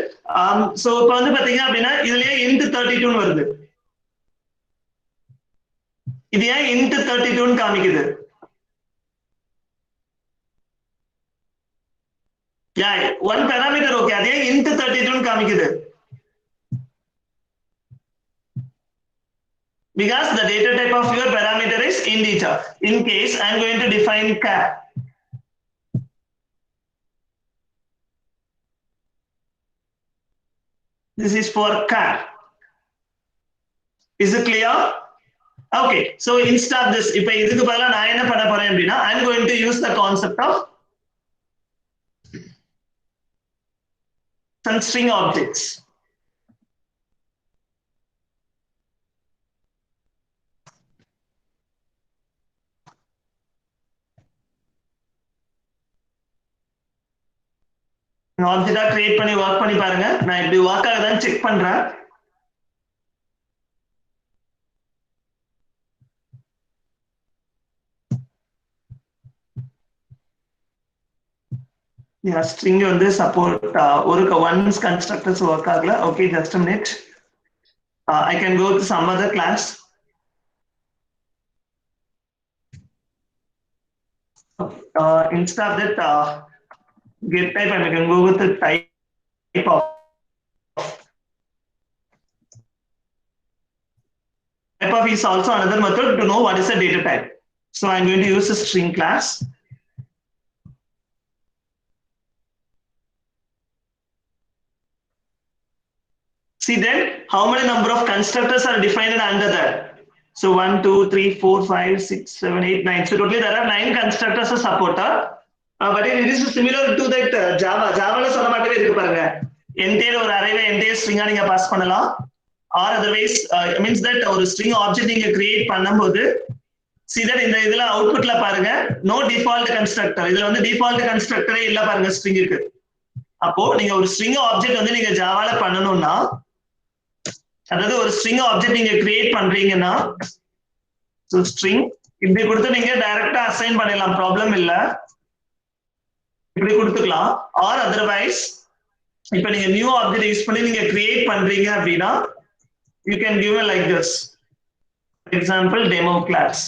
So இப்போ வந்து பாத்தீங்க அப்படின்னா இதுலயே int 32 வருது. இது ஏன் int 32 காமிக்குது? Yeah, one parameter okay, adhe int 32 காமிக்குது. Because the data type of your parameter is integer. In case I am going to define char. This is for char. Is it clear? Okay, so instead of this, இப்ப இதுக்கு பதிலா நான் என்ன பண்ண போறேன் அப்படின்னா I am going to use the concept of some string objects. ஆப்ஜெக்டா create பண்ணி வர்க் பண்ணி பாருங்க. நான் இப்படி வர்க் ஆகுதான்னு செக் பண்றேன். string வந்து support ஒரு once constructors work ஆகல. Okay, just a minute. I can go to some other class. Instead of that get type, I can go with the type of is also another method to know what is the data type. So I'm going to use a string class. See then how many number of constructors are defined under that. So 1, 2, 3, 4, 5, 6, 7, 8, 9. So totally there are 9 constructors are supported. But it is similar to that Java. Java la solla mattave irukku parunga. Entire or array la entire string ah neenga pass pannalam. Or otherwise means that ஒரு string object நீங்க create பண்ணும்போது see that இந்த இதுல அவுட்புட்ல பாருங்க no default constructor. இதுல வந்து default constructor இல்ல பாருங்க string க்கு. அப்போ நீங்க ஒரு string object வந்து நீங்க ஜாவால பண்ணனும்னா அதாவது ஒரு string object நீங்க create பண்றீங்கன்னா so string இப்படி கொடுத்து நீங்க டைரக்டா அசைன் பண்ணிடலாம், ப்ராப்ளம் இல்ல. இப்படி கொடுத்துக்கலாம். or otherwise இப்ப நீங்க நியூ ஆப்ஜெக்ட் யூஸ் பண்ணி நீங்க கிரியேட் பண்றீங்க அப்படின்னா you can give it like this. For example, demo class.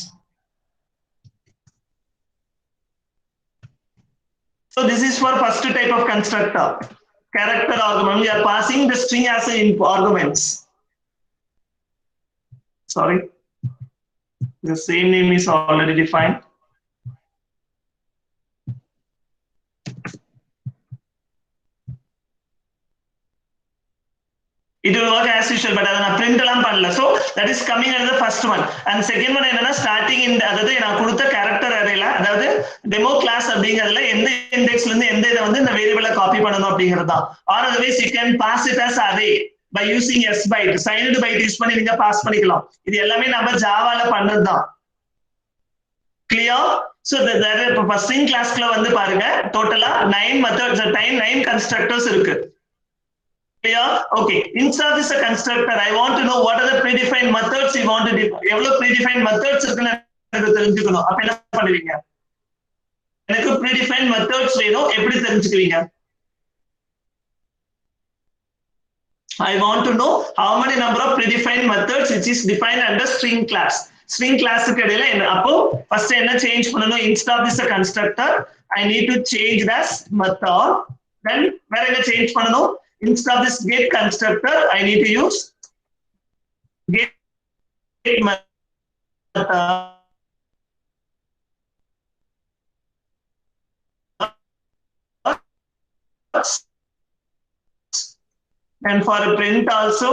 So this is for first type of constructor, character argument. We are passing the string as an arguments. Sorry, the same name is already defined. It will work as usual, but I print panla. So that is coming under the first one. And second one enna starting in adha na kudutha character array la adha demo class அப்படிங்கிறதுல எந்த இண்டெக்ஸ்ல இருந்து எந்த இத வந்து இந்த வேரியபிளை copy பண்ணனும் அப்படிங்கிறது தான். Or otherwise you can pass it as array by using s byte, signed byte use பண்ணி நீங்க பாஸ் பண்ணிக்கலாம். இது எல்லாமே நம்ம ஜாவால பண்ணது தான். Clear? So the string classக்குள்ள வந்து பாருங்க டோட்டலா 9 methods, 9 constructors இருக்கு. Clear? Okay. Instead of this a constructor, I want to know what are the predefined methods you want to define. எவ்வளவு predefined methods இருக்குன்னு எனக்கு தெரிஞ்சுக்கணும். அப்ப என்ன பண்ணுவீங்க? எனக்கு predefined methods வேணும். எப்படி தெரிஞ்சுக்குவீங்க? I want to know how many number of predefined methods which is defined under string class. String class க்கு இடையில அப்போ first என்ன change பண்ணனும்? Instead of this a constructor, I need to change this method. Then வேற என்ன change பண்ணனும்? Instead of this get constructor, I need to use get method. And for a print also,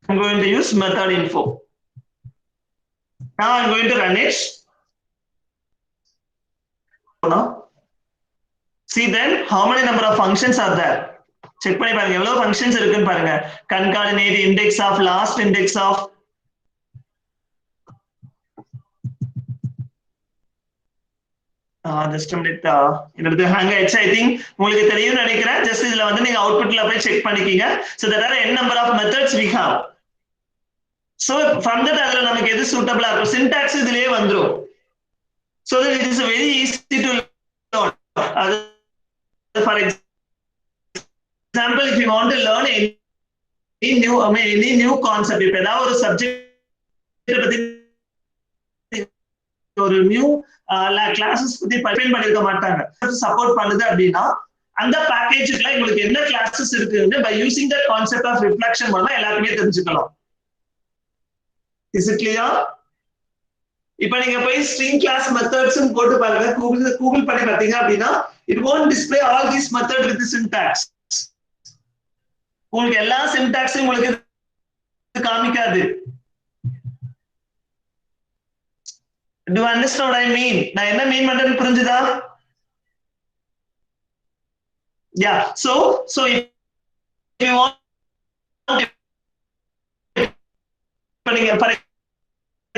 I'm going to use method info. Now I'm going to run it. See then how many number of functions are there. Check பண்ணி பாருங்க எவ்வளவு functions இருக்குன்னு பாருங்க. Concatenate, index of, last index of. Just a minute. என்னது hang ஆயிடுச்சு. I think உங்களுக்கு தெரியும்னு நினைக்கிறேன். Just இதுல வந்து நீங்க அவுட்புட்ல போய் check பண்ணிக்கீங்க. So there are n number of methods we have. So from that அதுல நமக்கு எது suitable இருக்கும் syntax இதுலயே வந்துரும். So that it is very easy to learn. For example, if you want to learn any new concept, if ஏதாவது ஒரு subject பத்தி ஒரு நியூ கிளாसेस பத்தி டிஃபைன் பண்ணிருக்க மாட்டாங்க, சப்போர்ட் பண்ணுது அப்படின்னா அந்த பேக்கேஜ்க்குள்ள உங்களுக்கு என்ன கிளாसेस இருக்குன்னு by using the concept of reflection மூலமா எல்லாருமே தெரிஞ்சுக்கலாம். Is it clear? இப்போ நீங்க போய் string class methods ன்னு போட்டு பாருங்க, கூகுள் பண்ணி பாத்தீங்க அப்படின்னா it won't display all these methods with the syntax. உங்களுக்கு எல்லா syntax உங்களுக்கு காமிக்காது. Do you understand what I mean? நான் என்ன மீன் பண்றேன்னு புரிஞ்சுதா? Yeah. So if you want for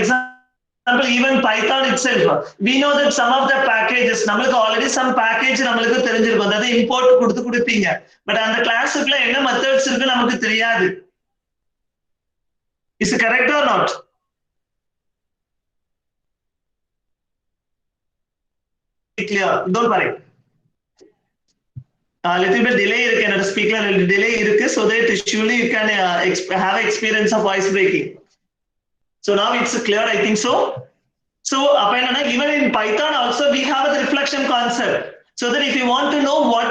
example, even Python itself, we know that some of the packages, நம்மளுக்கு already some package நம்மளுக்கு தெரிஞ்சிருக்கும், அதாவது import கொடுப்பீங்க, பட் அந்த கிளாஸ்க்குள்ள என்ன மெத்தட்ஸ் இருக்கு நமக்கு தெரியாது. Is it correct or not? Clear? Don't worry. Little bit delay இருக்கு, என்னோட ஸ்பீக்கர்ல little delay இருக்கு, so that surely you can have experience of voice breaking. So now it's clear, I think so. So even in Python also we have the reflection concept. So that if you want to know what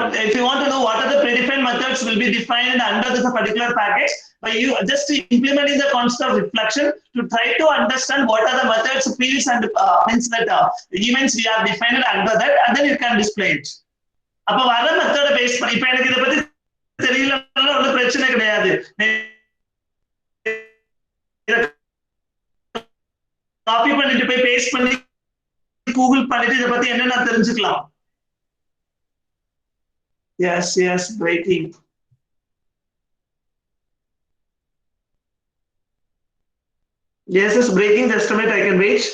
are the predefined methods will be defined under this particular package, by you just implementing the concept of reflection to try to understand what are the methods, fields and means that events we have defined under that, and then you can display it. அப்ப வர மெத்தட base பண்ணி இப்ப எனக்கு இத பத்தி தெரியலன்னா ஒன்றும் பிரச்சனை கிடையாது. காப்பி பண்ணிட்டு போய் பேஸ்ட் பண்ணி கூகுள் பண்ணிட்டு இத பத்தி என்னன்னா தெரிஞ்சுக்கலாம். Yes, breaking. Yes, it's breaking. Just a minute, I can wait.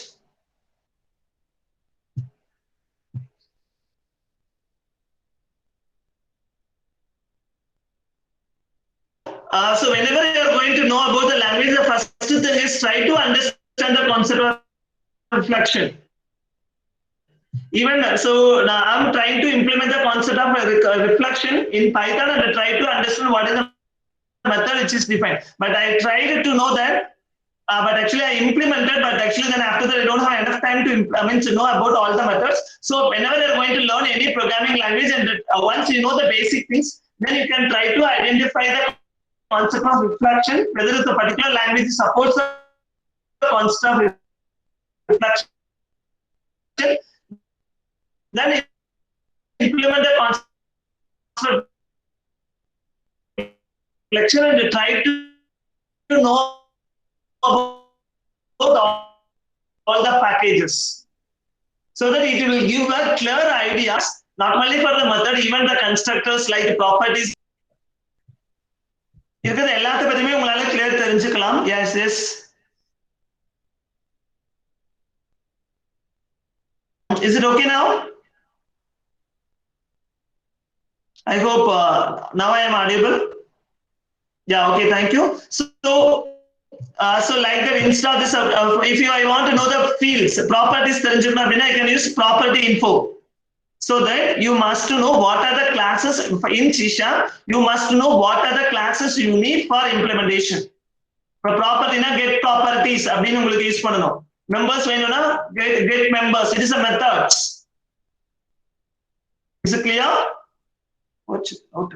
So whenever you are going to know about the language, the first thing is try to understand the concept of reflection. Even so, now I'm trying to implement the concept of reflection in Python and try to understand what is the method which is defined. But I tried to know that, but actually I implemented, but actually then after that I don't have enough time to know about all the methods. So whenever you're going to learn any programming language, and once you know the basic things, then you can try to identify the concept of reflection, whether it's a particular language supports the concept of reflection, then implement the concept lecture and try to know about all the packages, so that it will give a clear ideas not only for the method, even the constructors like properties. இருக்கிற எல்லாத்த பத்தியுமே உங்களால clear தெரிஞ்சுக்கலாம். Yes, yes. Is it okay now? I hope now I am audible. Yeah, okay, thank you. So like that, instead of this, if I want to know the fields, properties, I can use property info. So that you must know what are the classes in C#. You must know what are the classes you need for implementation. For property, get properties. Use members, get members. It is a method. Is it clear? Watch it out.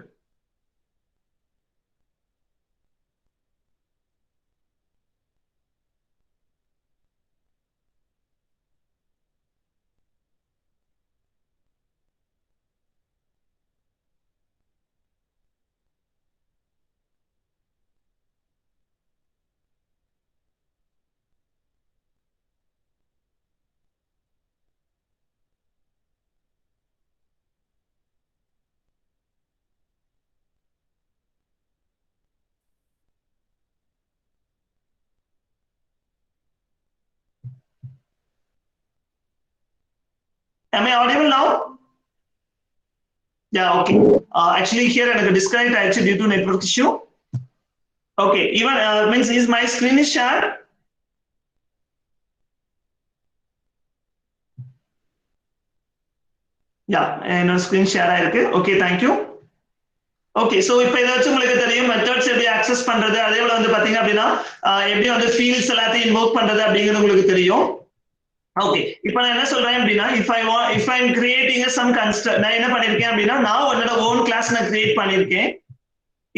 Am I audible now? Yeah, okay. Actually, here I disconnect actually due to network issue. Okay, even means is my screen is shared? Yeah, and screen share ஆயிருக்கு. Okay, thank you. Okay, so இப்போ ஏதாச்சும் உங்களுக்கு தெரியும் methods எப்படி access பண்றது, அதே போல வந்து பாத்தீங்க அப்படின்னா எப்படி வந்து ஃபீல்ட்ஸ் எல்லாத்தையும் இன்வோக் பண்றது அப்படிங்கிறது உங்களுக்கு தெரியும். ஓகே, இப்போ நான் என்ன சொல்றேன் அப்படின்னா if I'm creating some construct, நான் என்ன பண்ணிருக்கேன் அப்படின்னா நான் என்னோட ஓன் கிளாஸ் நான் கிரியேட் பண்ணிருக்கேன்.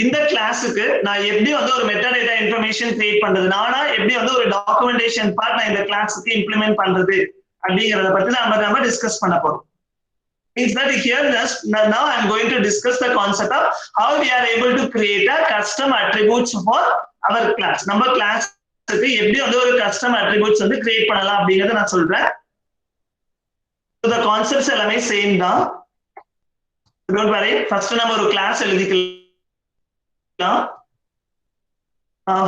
இந்த கிளாஸுக்கு நான் எப்படி வந்து ஒரு மெட்டாடேட்டா இன்ஃபர்மேஷன் கிரியேட் பண்றது, நானா எப்படி வந்து ஒரு டாக்குமெண்டேஷன் பார்ட் நான் இந்த கிளாஸுக்கு இம்ப்ளிமெண்ட் பண்றது அப்படிங்கறத பத்தி நம்ம டிஸ்கஸ் பண்ண போறோம். Means that here now I'm going to discuss the concept of how we are able to create a custom attributes for our class. நம்ம கிளாஸ்க்கு எப்படி வந்து ஒரு custom attributes வந்து கிரியேட் பண்ணலாம் அப்படிங்கறத நான் சொல்றேன். So the concepts எல்லாமே சேம் தான். Don't worry. First நம்ம ஒரு கிளாஸ் எழுதிக்கலாம்.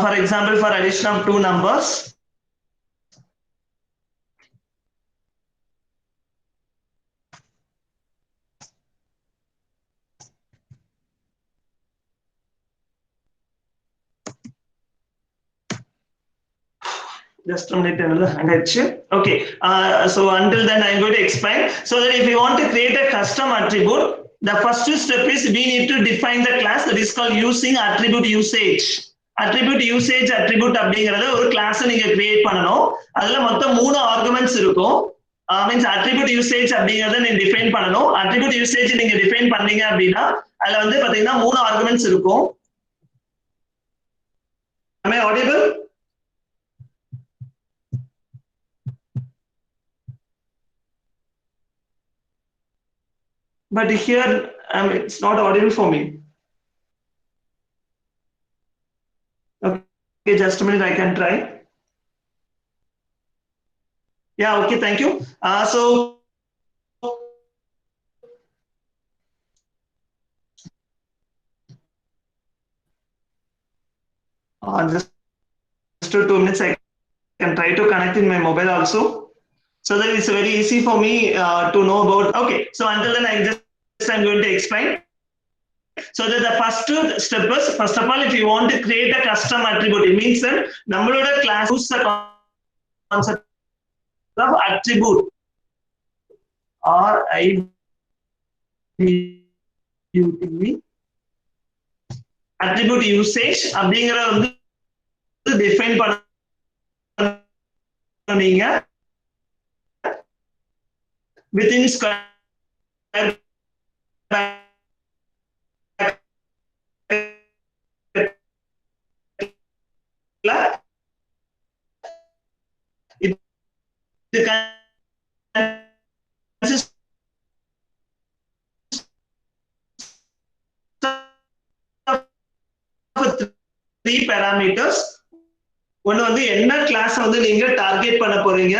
For example, for addition of two numbers. Just a minute. Okay. So until then, I'm going to explain. So that if you want to create a custom attribute, the first step is we need to define the class that is called using attribute usage. Attribute usage attribute அப்படிங்கறது ஒரு class நீங்க create பண்ணனும். அதுல மொத்தம் 3 arguments இருக்கும். Means attribute usage அப்படிங்கறத நீங்க define பண்ணனும். attribute usage நீங்க டிஃபைன் பண்ணீங்க அப்படினா அதுல வந்து பாத்தீங்கன்னா 3 ஆர்குமெண்ட்ஸ் இருக்கும். Am I audible? But here it's not audible for me. Okay, just a minute, I can try. Yeah, okay, thank you. So just 2 minutes, I can try to connect in my mobile also, so that it's very easy for me to know about. Okay, so until then I'm going to explain. So that the first step is, first of all, if you want to create a custom attribute, it means that நம்மளோட class use the concept of attribute or attribute usage அப்படிங்கறத வந்து define பண்ணீங்க within square it consists of three parameters. ஒன்னு வந்து என்ன class வந்து நீங்க target பண்ண போறீங்க,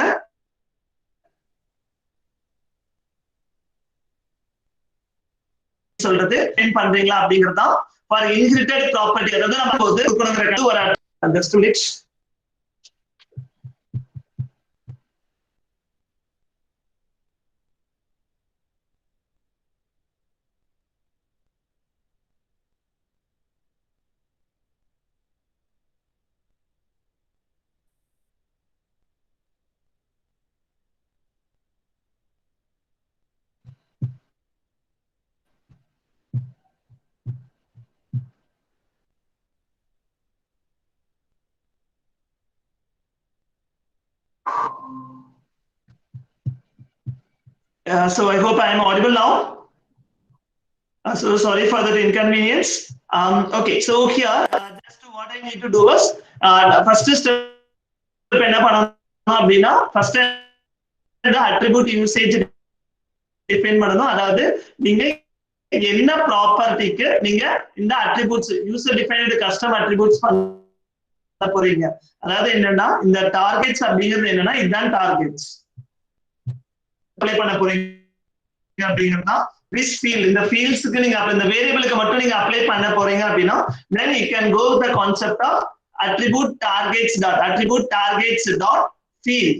சொல்றது டிஃபைன் பண்றீங்களா அப்படிங்கறதா ஃபார் இன்ஹெரிட்டட் ப்ராப்பர்ட்டி. அதாவது நம்ம வந்து ஒரு just a minute. So I hope I am audible now. So sorry for that inconvenience. Okay, so here just what I need to do is first step என்ன பண்ணணும் அப்படின்னா first attribute usage define பண்ணணும். அதாவது நீங்க என்ன ப்ராப்பர்ட்டிக்கு நீங்க இந்த attributes user defined custom attributes பண்ண போறீங்க. அதாவது என்னன்னா இந்த டார்கெட்ஸ் அப்படிங்கிறது என்னன்னா இதுதான் டார்கெட்ஸ் அப்ளை பண்ண போறீங்க அப்படின்னா which field இந்த ஃபீல்ட்ஸ்க்கு நீங்க இந்த வேரியபிளுக்கு மட்டும் நீங்க அப்ளை பண்ண போறீங்க அப்படின்னா then you can go with the concept of attribute targets dot field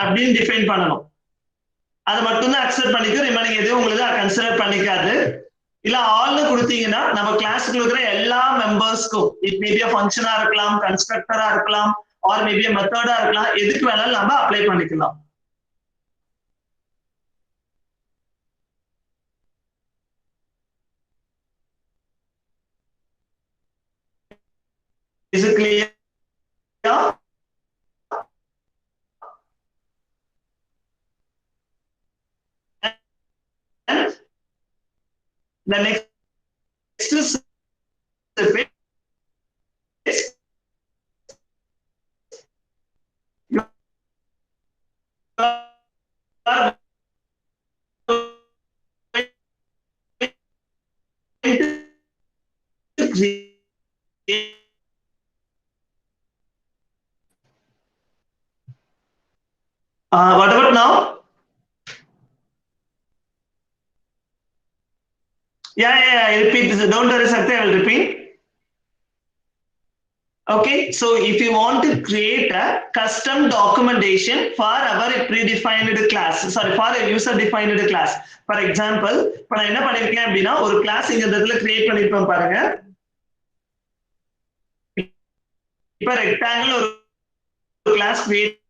அப்படின்னு டிஃபைன் பண்ணணும். அதை மட்டும் தான் அக்செப்ட் பண்ணிக்கும், ரிமைனிங் எதுவும் உங்களுக்கு கன்சிடர் பண்ணிக்காது. இல்ல ஆல்னு கொடுத்தீங்கன்னா நம்ம கிளாஸ்க்கு இருக்கிற எல்லா மெம்பர்ஸ்க்கும் இட் மேபி ஃபங்க்ஷனா இருக்கலாம், கன்ஸ்ட்ரக்டரா இருக்கலாம், ஆர் மேபி மெத்தடா இருக்கலாம், எதுக்கு வேணாலும் நம்ம அப்ளை பண்ணிக்கலாம். Is it clear? And the next is what about now? Yeah, I repeat this. Don't worry, Sakti, I will repeat. Okay, so if you want to create a custom documentation for our predefined class, sorry, for a user defined class. For example, இப்ப நான் என்ன பண்ணிருக்கேன் அப்படின்னா ஒரு class இங்க இந்த இடத்துல create பண்ணிருப்போம் பாருங்க. இப்ப ரெக்டாங்கிள் ஒரு கிளாஸ் கிரியேட்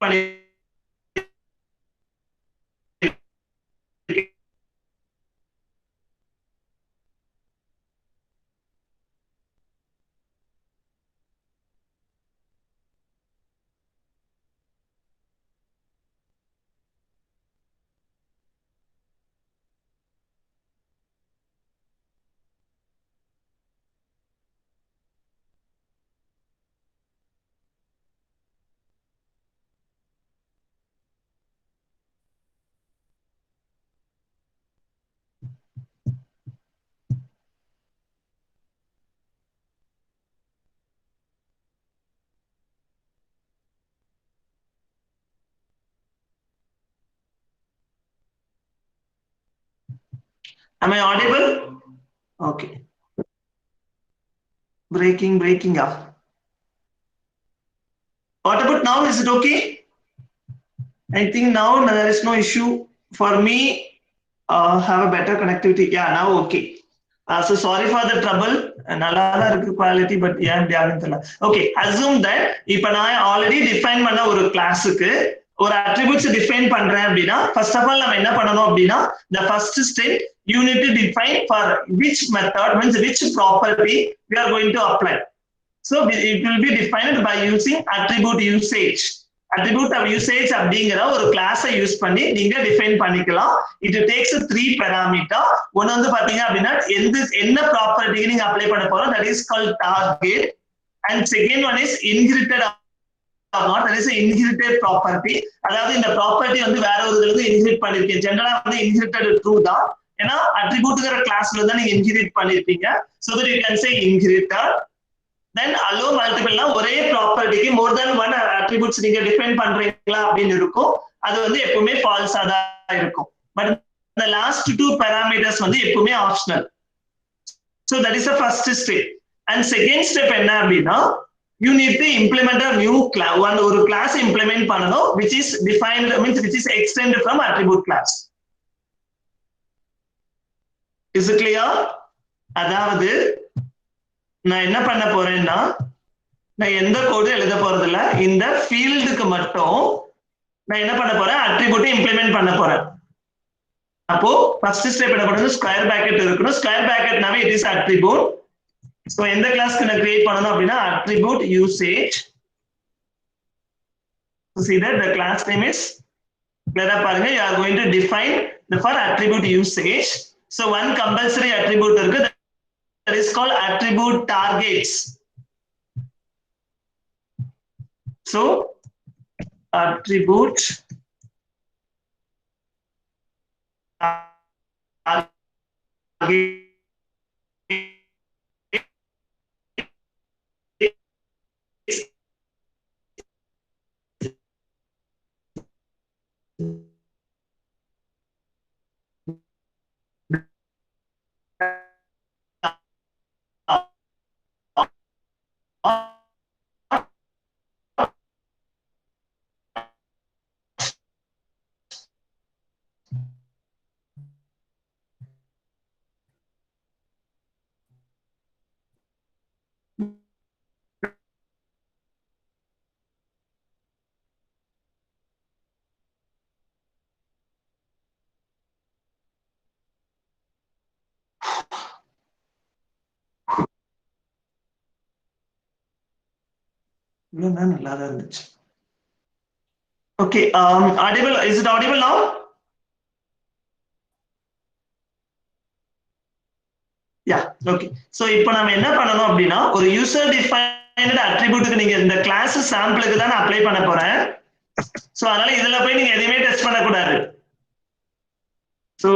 பண்ணி Am I audible? Okay. Breaking up. What about now? Is it okay? I think now there is no issue for me. Have a better connectivity. Yeah, now okay. So sorry for the trouble. Nalla irukku quality, but okay. Assume that if I already define பண்ண ஒரு கிளாஸ்க்கு ஒரு attributes define பண்றேன் அப்படின்னா first of all நம்ம என்ன பண்ணணும் அப்படின்னா the first step you need to define for which method, means which property we are going to apply. So it will be defined by using attribute usage. Attribute of usage அப்படிங்கிற ஒரு கிளாஸை use பண்ணி நீங்க define பண்ணிக்கலாம். it takes 3 parameter. ஒன்னு வந்து பாத்தீங்க அப்படின்னா என்ன ப்ராப்பர்ட்டிக்கு நீங்க அப்ளை பண்ண போறோம், that is called target, and second one is inherited or not, that is inherited property. அதாவது இந்த ப்ராப்பர்ட்டி வந்து வேற ஒரு இதுல இருந்து இன்ஹெரிட் பண்ணிருக்கேன். ஜெனரலா வந்து inherited true தான், ஏன்னா அட்ரிபியூட்ங்கிற கிளாஸ்ல தான் நீங்க இன்ஹெரிட் பண்ணிருப்பீங்க. so that you can say inheritor. then allow multiple னா ஒரே ப்ராப்பர்ட்டிக்கு மோர் தென் ஒன் அட்ரிபியூட்ஸ் நீங்க டிஃபைன் பண்றீங்களா அப்படின்னு இருக்கும். அது வந்து எப்பவுமே ஃபால்ஸா தான் இருக்கும். But the last two parameters வந்து எப்பவுமே optional. so that is the first step. and second step என்ன அப்படின்னா you need to implement a new class. ஒரு class implement பண்ணனும் which is defined means which is extended from attribute class. is it clear? அதாவது நான் என்ன பண்ண போறேன்னா நான் எந்த கோடு எழுத போறது இல்ல. இந்த ஃபீல்டுக்கு மட்டும் நான் என்ன பண்ண போறேன் அட்ரிபியூட் இம்ப்ளிமெண்ட் பண்ண போறேன். அப்போ ஃபர்ஸ்ட் ஸ்டெப் என்ன பண்ணணும் ஸ்கொயர் பிராக்கெட் இருக்கணும். ஸ்கொயர் பிராக்கெட்னாவே இட் இஸ் அட்ரிபியூட். so எந்த கிளாஸ்க்கு நான் கிரியேட் பண்ணனும் அப்படினா attribute usage. so see that the class name is clear பாருங்க you are going to define the for attribute usage. so one compulsory attribute இருக்கு that is called attribute targets. so attribute target நல்லா தான் இருந்துச்சு. okay audible, is it audible now? yeah okay. so இப்போ நாம என்ன பண்ணனும் அப்படினா ஒரு யூசர் டிஃபைன்ட் அட்ரிபியூட்க்கு நீங்க இந்த கிளாஸ் சாம்பிளுக்கு தான் அப்ளை பண்ண போறேன். சோ அதனால இதல போய் நீங்க எதையுமே டெஸ்ட் பண்ண கூடாது. சோ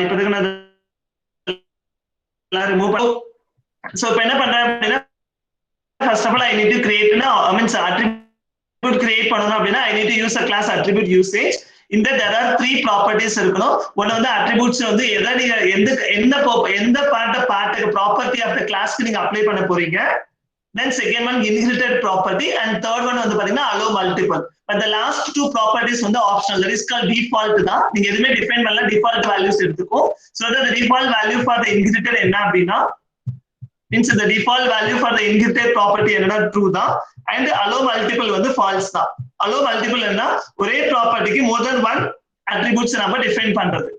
இப்போதைக்கு நான் ரிமூவ் பண்ண. சோ இப்போ என்ன பண்றேன் அப்படினா first of all I need to create attribute create பண்ணனும் அப்படினா I need to use a class attribute usage. இந்த there are three properties இருக்கணும். ஒன்னு வந்து attributes வந்து எதை நீங்க எந்த பார்ட்டுக்கு property of the classக்கு நீங்க அப்ளை பண்ண போறீங்க. then second one inherited property and third one வந்து பாத்தீங்கன்னா allow multiple. but the last two properties வந்து optional, that is called default தான். நீங்க எதுமே டிஃபைன் பண்ணல default values எடுத்துக்கும். so the default value for the inherited என்ன அப்படினா means the default value for the inherited property என்னன்னா true தான். and allow multiple வந்து false தான். allow multiple என்ன ஒரே ப்ராப்பர்ட்டிக்கு more than one attributes நம்ம டிஃபைன் பண்றது.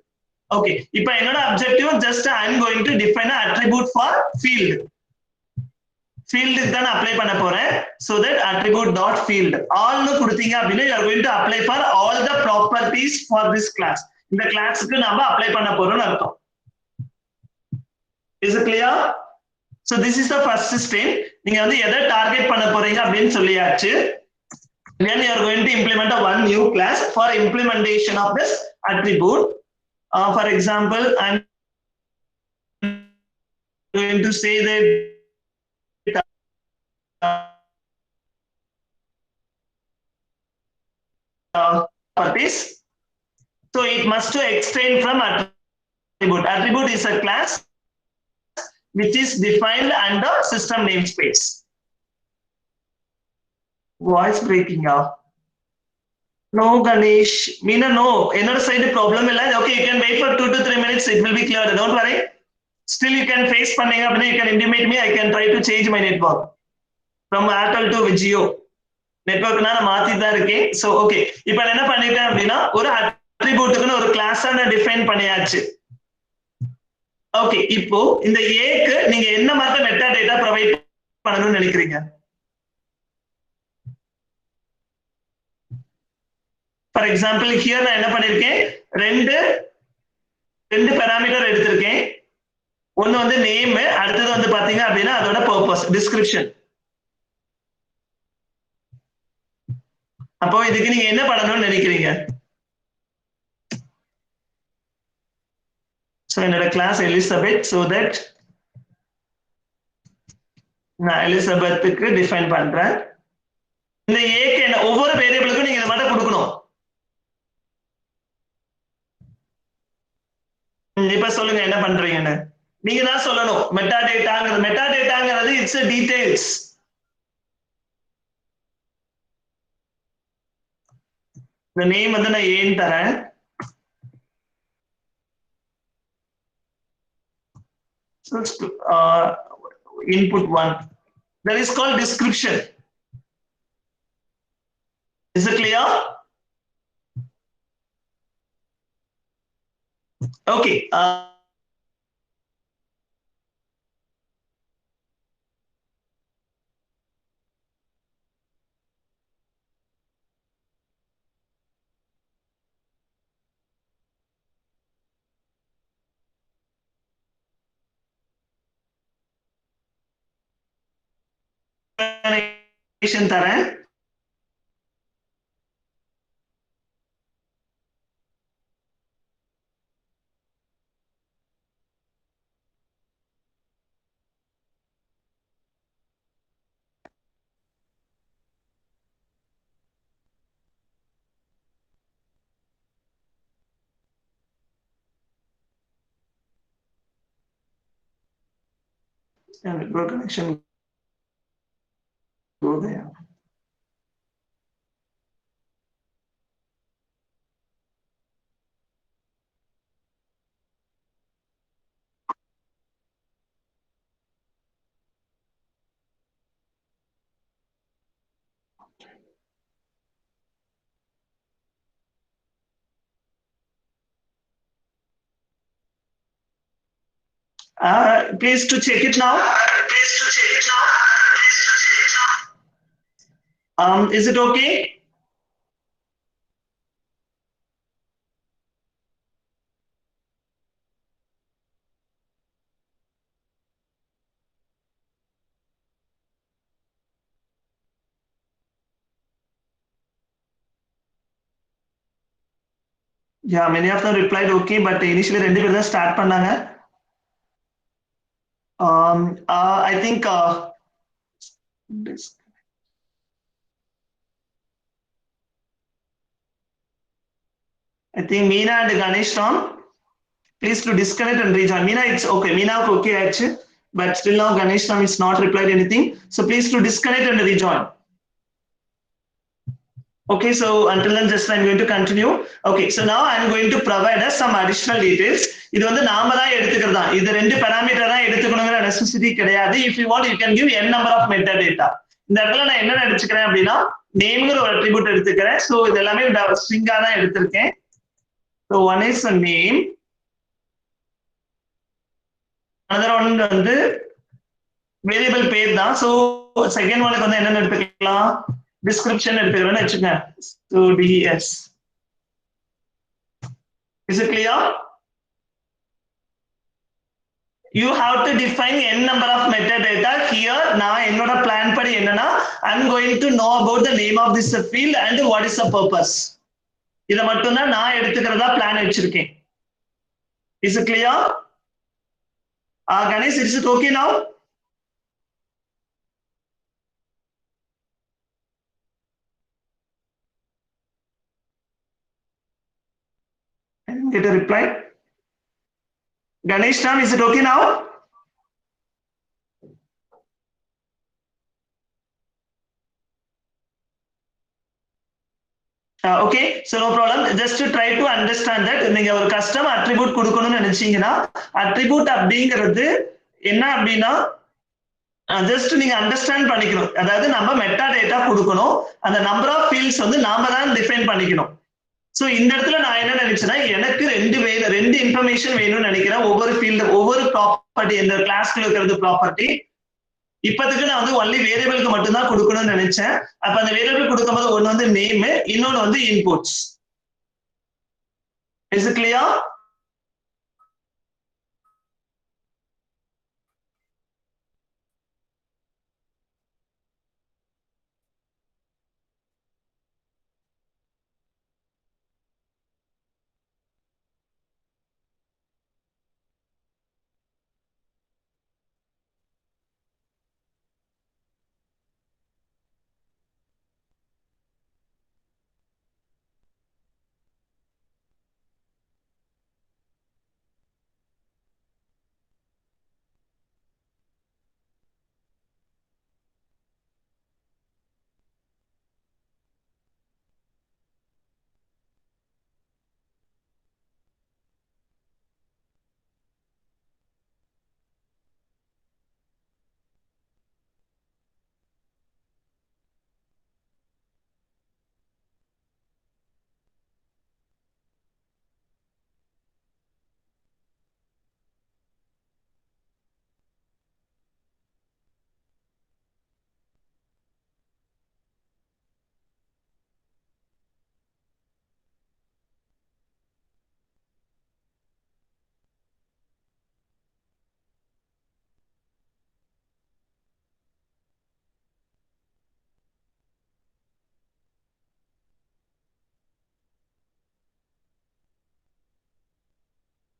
okay இப்போ என்னோட objective just I am going to define an attribute for field. field தான் அப்ளை பண்ண போறேன். so that attribute dot field all னு கொடுத்தீங்க அப்படினா you are going to apply for all the properties for this class. இந்த கிளாஸ்க்கு நாம apply பண்ண போறோம்னு அர்த்தம். is it clear? so this is the first step. நீங்க வந்து எதை டார்கெட் பண்ண போறீங்க அப்படினு சொல்லியாச்சு. then you are going to implement a one new class for implementation of this attribute. for example I am going to say that properties. so it must to extend from attribute. attribute is a class which is defined under system namespace. voice breaking out. no Ganesh Meena no another side problem illa. okay you can wait for 2 to 3 minutes, it will be clear, don't worry. still you can face panninga appadina you can intimate me, I can try to change my network from Airtel to Jio network na மாத்தி தான் இருக்கேன். so okay இப்போ என்ன பண்ணிட்டேன் அப்படினா ஒரு அட்ரிபியூட்க்கு ஒரு class நான் டிஃபைன் பண்ணியாச்சு. okay இப்போ இந்த A க்கு நீங்க என்ன மாதிரி மெட்டா டேட்டா ப்ரொவைட் பண்ணனும்னு நினைக்கிறீங்க? for example here நான் என்ன பண்ணிருக்கேன் ரெண்டு பாராமீட்டர் எடுத்திருக்கேன். ஒன்னு வந்து நேம், அடுத்தது வந்து பாத்தீங்க அப்படினா அதோட purpose description. அப்போ இதுக்கு நீங்க என்ன பண்ணணும்னு நினைக்கிறீங்க? So என்னோட class Elizabeth, so that நான் எலிசபெத்துக்கு டிஃபைன் பண்றேன். இந்த ஏக்கு என்ன ஒவ்வொரு வேரியபிளுக்கும் நீங்க இதை மட்டும் கொடுக்கணும். இப்ப சொல்லுங்க என்ன பண்றீங்கன்னு. நீங்க தான் சொல்லணும். மெட்டா டேட்டாங்கிறது இட்ஸ் டீடைல்ஸ். இந்த நேம் வந்து நான் ஏன்னு தரேன். Input 1. That is called description. Is it clear? Okay. தரேன். Network connection go there. Please to check it now. Is it okay? Yeah, many of them replied okay, but initially ரெண்டு பேர் தான் start பண்ணாங்க. I think Meena and Ganesh Tom, please to disconnect and rejoin. Meena, it's okay. Meena, okay, actually, but still now Ganesh Tom is not replied anything. So please to disconnect and rejoin. Okay, so until then, just I'm going to continue. Okay, so now I'm going to provide us some additional details. இது வந்து நாம தான் எடுத்துக்கிறதா. இது ரெண்டு parameter தான் எடுத்துக்கணுங்கிற necessity கிடையாது. If you want, you can give n number of metadata. இந்த இடத்துல நான் என்ன எடுத்துக்கிறேன் அப்படின்னா நேம்ங்கிற ஒரு அட்ரிபியூட் எடுத்துக்கிறேன். ஸோ இது எல்லாமே ஸ்ட்ரிங்கா தான் எடுத்திருக்கேன். So one is a name. Another one வந்து வேரியபிள் பேர் தான். ஸோ செகண்ட் ஒனுக்கு வந்து என்னென்ன எடுத்துக்கலாம், டிஸ்கிரிப்ஷன் எடுத்துக்கிறேன்னு வச்சுக்கோங்க. So ds. Is it clear? You have to define n number of metadata here. நான் என்னோட பிளான் படி என்னன்னா I'm going to know about the name of this field and what is the purpose. இத மட்டும் தான் நான் எடுத்துக்கிறதா plan வச்சிருக்கேன். Is it clear? Ganesh, is it okay now? I didn't get a reply. Ganesh Tom, is it okay now? Okay, so no problem. Just to try to understand that நீங்க ஒரு custom attribute கொடுக்கணும்னு நினைச்சீங்கன்னா attribute அப்படிங்கிறது என்ன அப்படின்னா just நீங்க understand பண்ணிக்கணும். அதாவது நம்ம மெட்டா டேட்டா கொடுக்கணும், அந்த நம்பர் ஆஃப் ஃபீல்ட்ஸ் வந்து நாம தான் டிஃபைன் பண்ணிக்கணும். ஸோ இந்த இடத்துல நான் என்ன நினைச்சேன்னா எனக்கு ரெண்டு இன்ஃபர்மேஷன் வேணும்னு நினைக்கிறேன். ஒவ்வொரு ஃபீல்டு ஒவ்வொரு ப்ராப்பர்ட்டி இந்த கிளாஸ்ல இருக்கிறது ப்ராப்பர்ட்டி. இப்போதைக்கு நான் வந்து ஒன்லி வேரியபிளுக்கு மட்டும்தான் கொடுக்கணும்னு நினைச்சேன். அப்ப அந்த வேரியபிள் கொடுக்கும்போது ஒன்னு வந்து நேம், இன்னொன்னு வந்து inputs. Is it clear?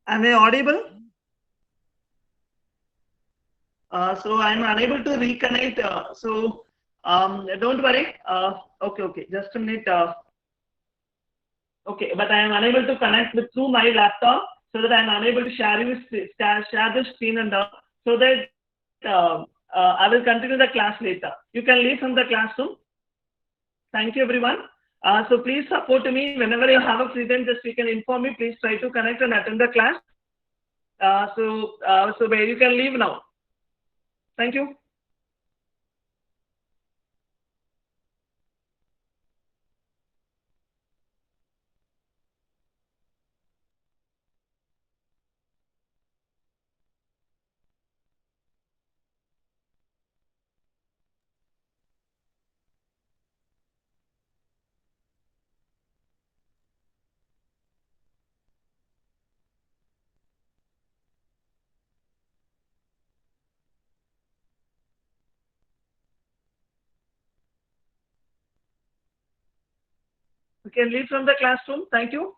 Am I audible? So I'm unable to reconnect. Don't worry. Okay. Just a minute. Okay, but I am unable to connect with through my laptop, so that I am unable to share the screen and so that I will continue the class later. You can leave from the classroom. Thank you, everyone. So please support me whenever you have a free time. Just you can inform me. Please try to connect and attend the class. So you can leave now. Thank you. You can leave from the classroom. Thank you.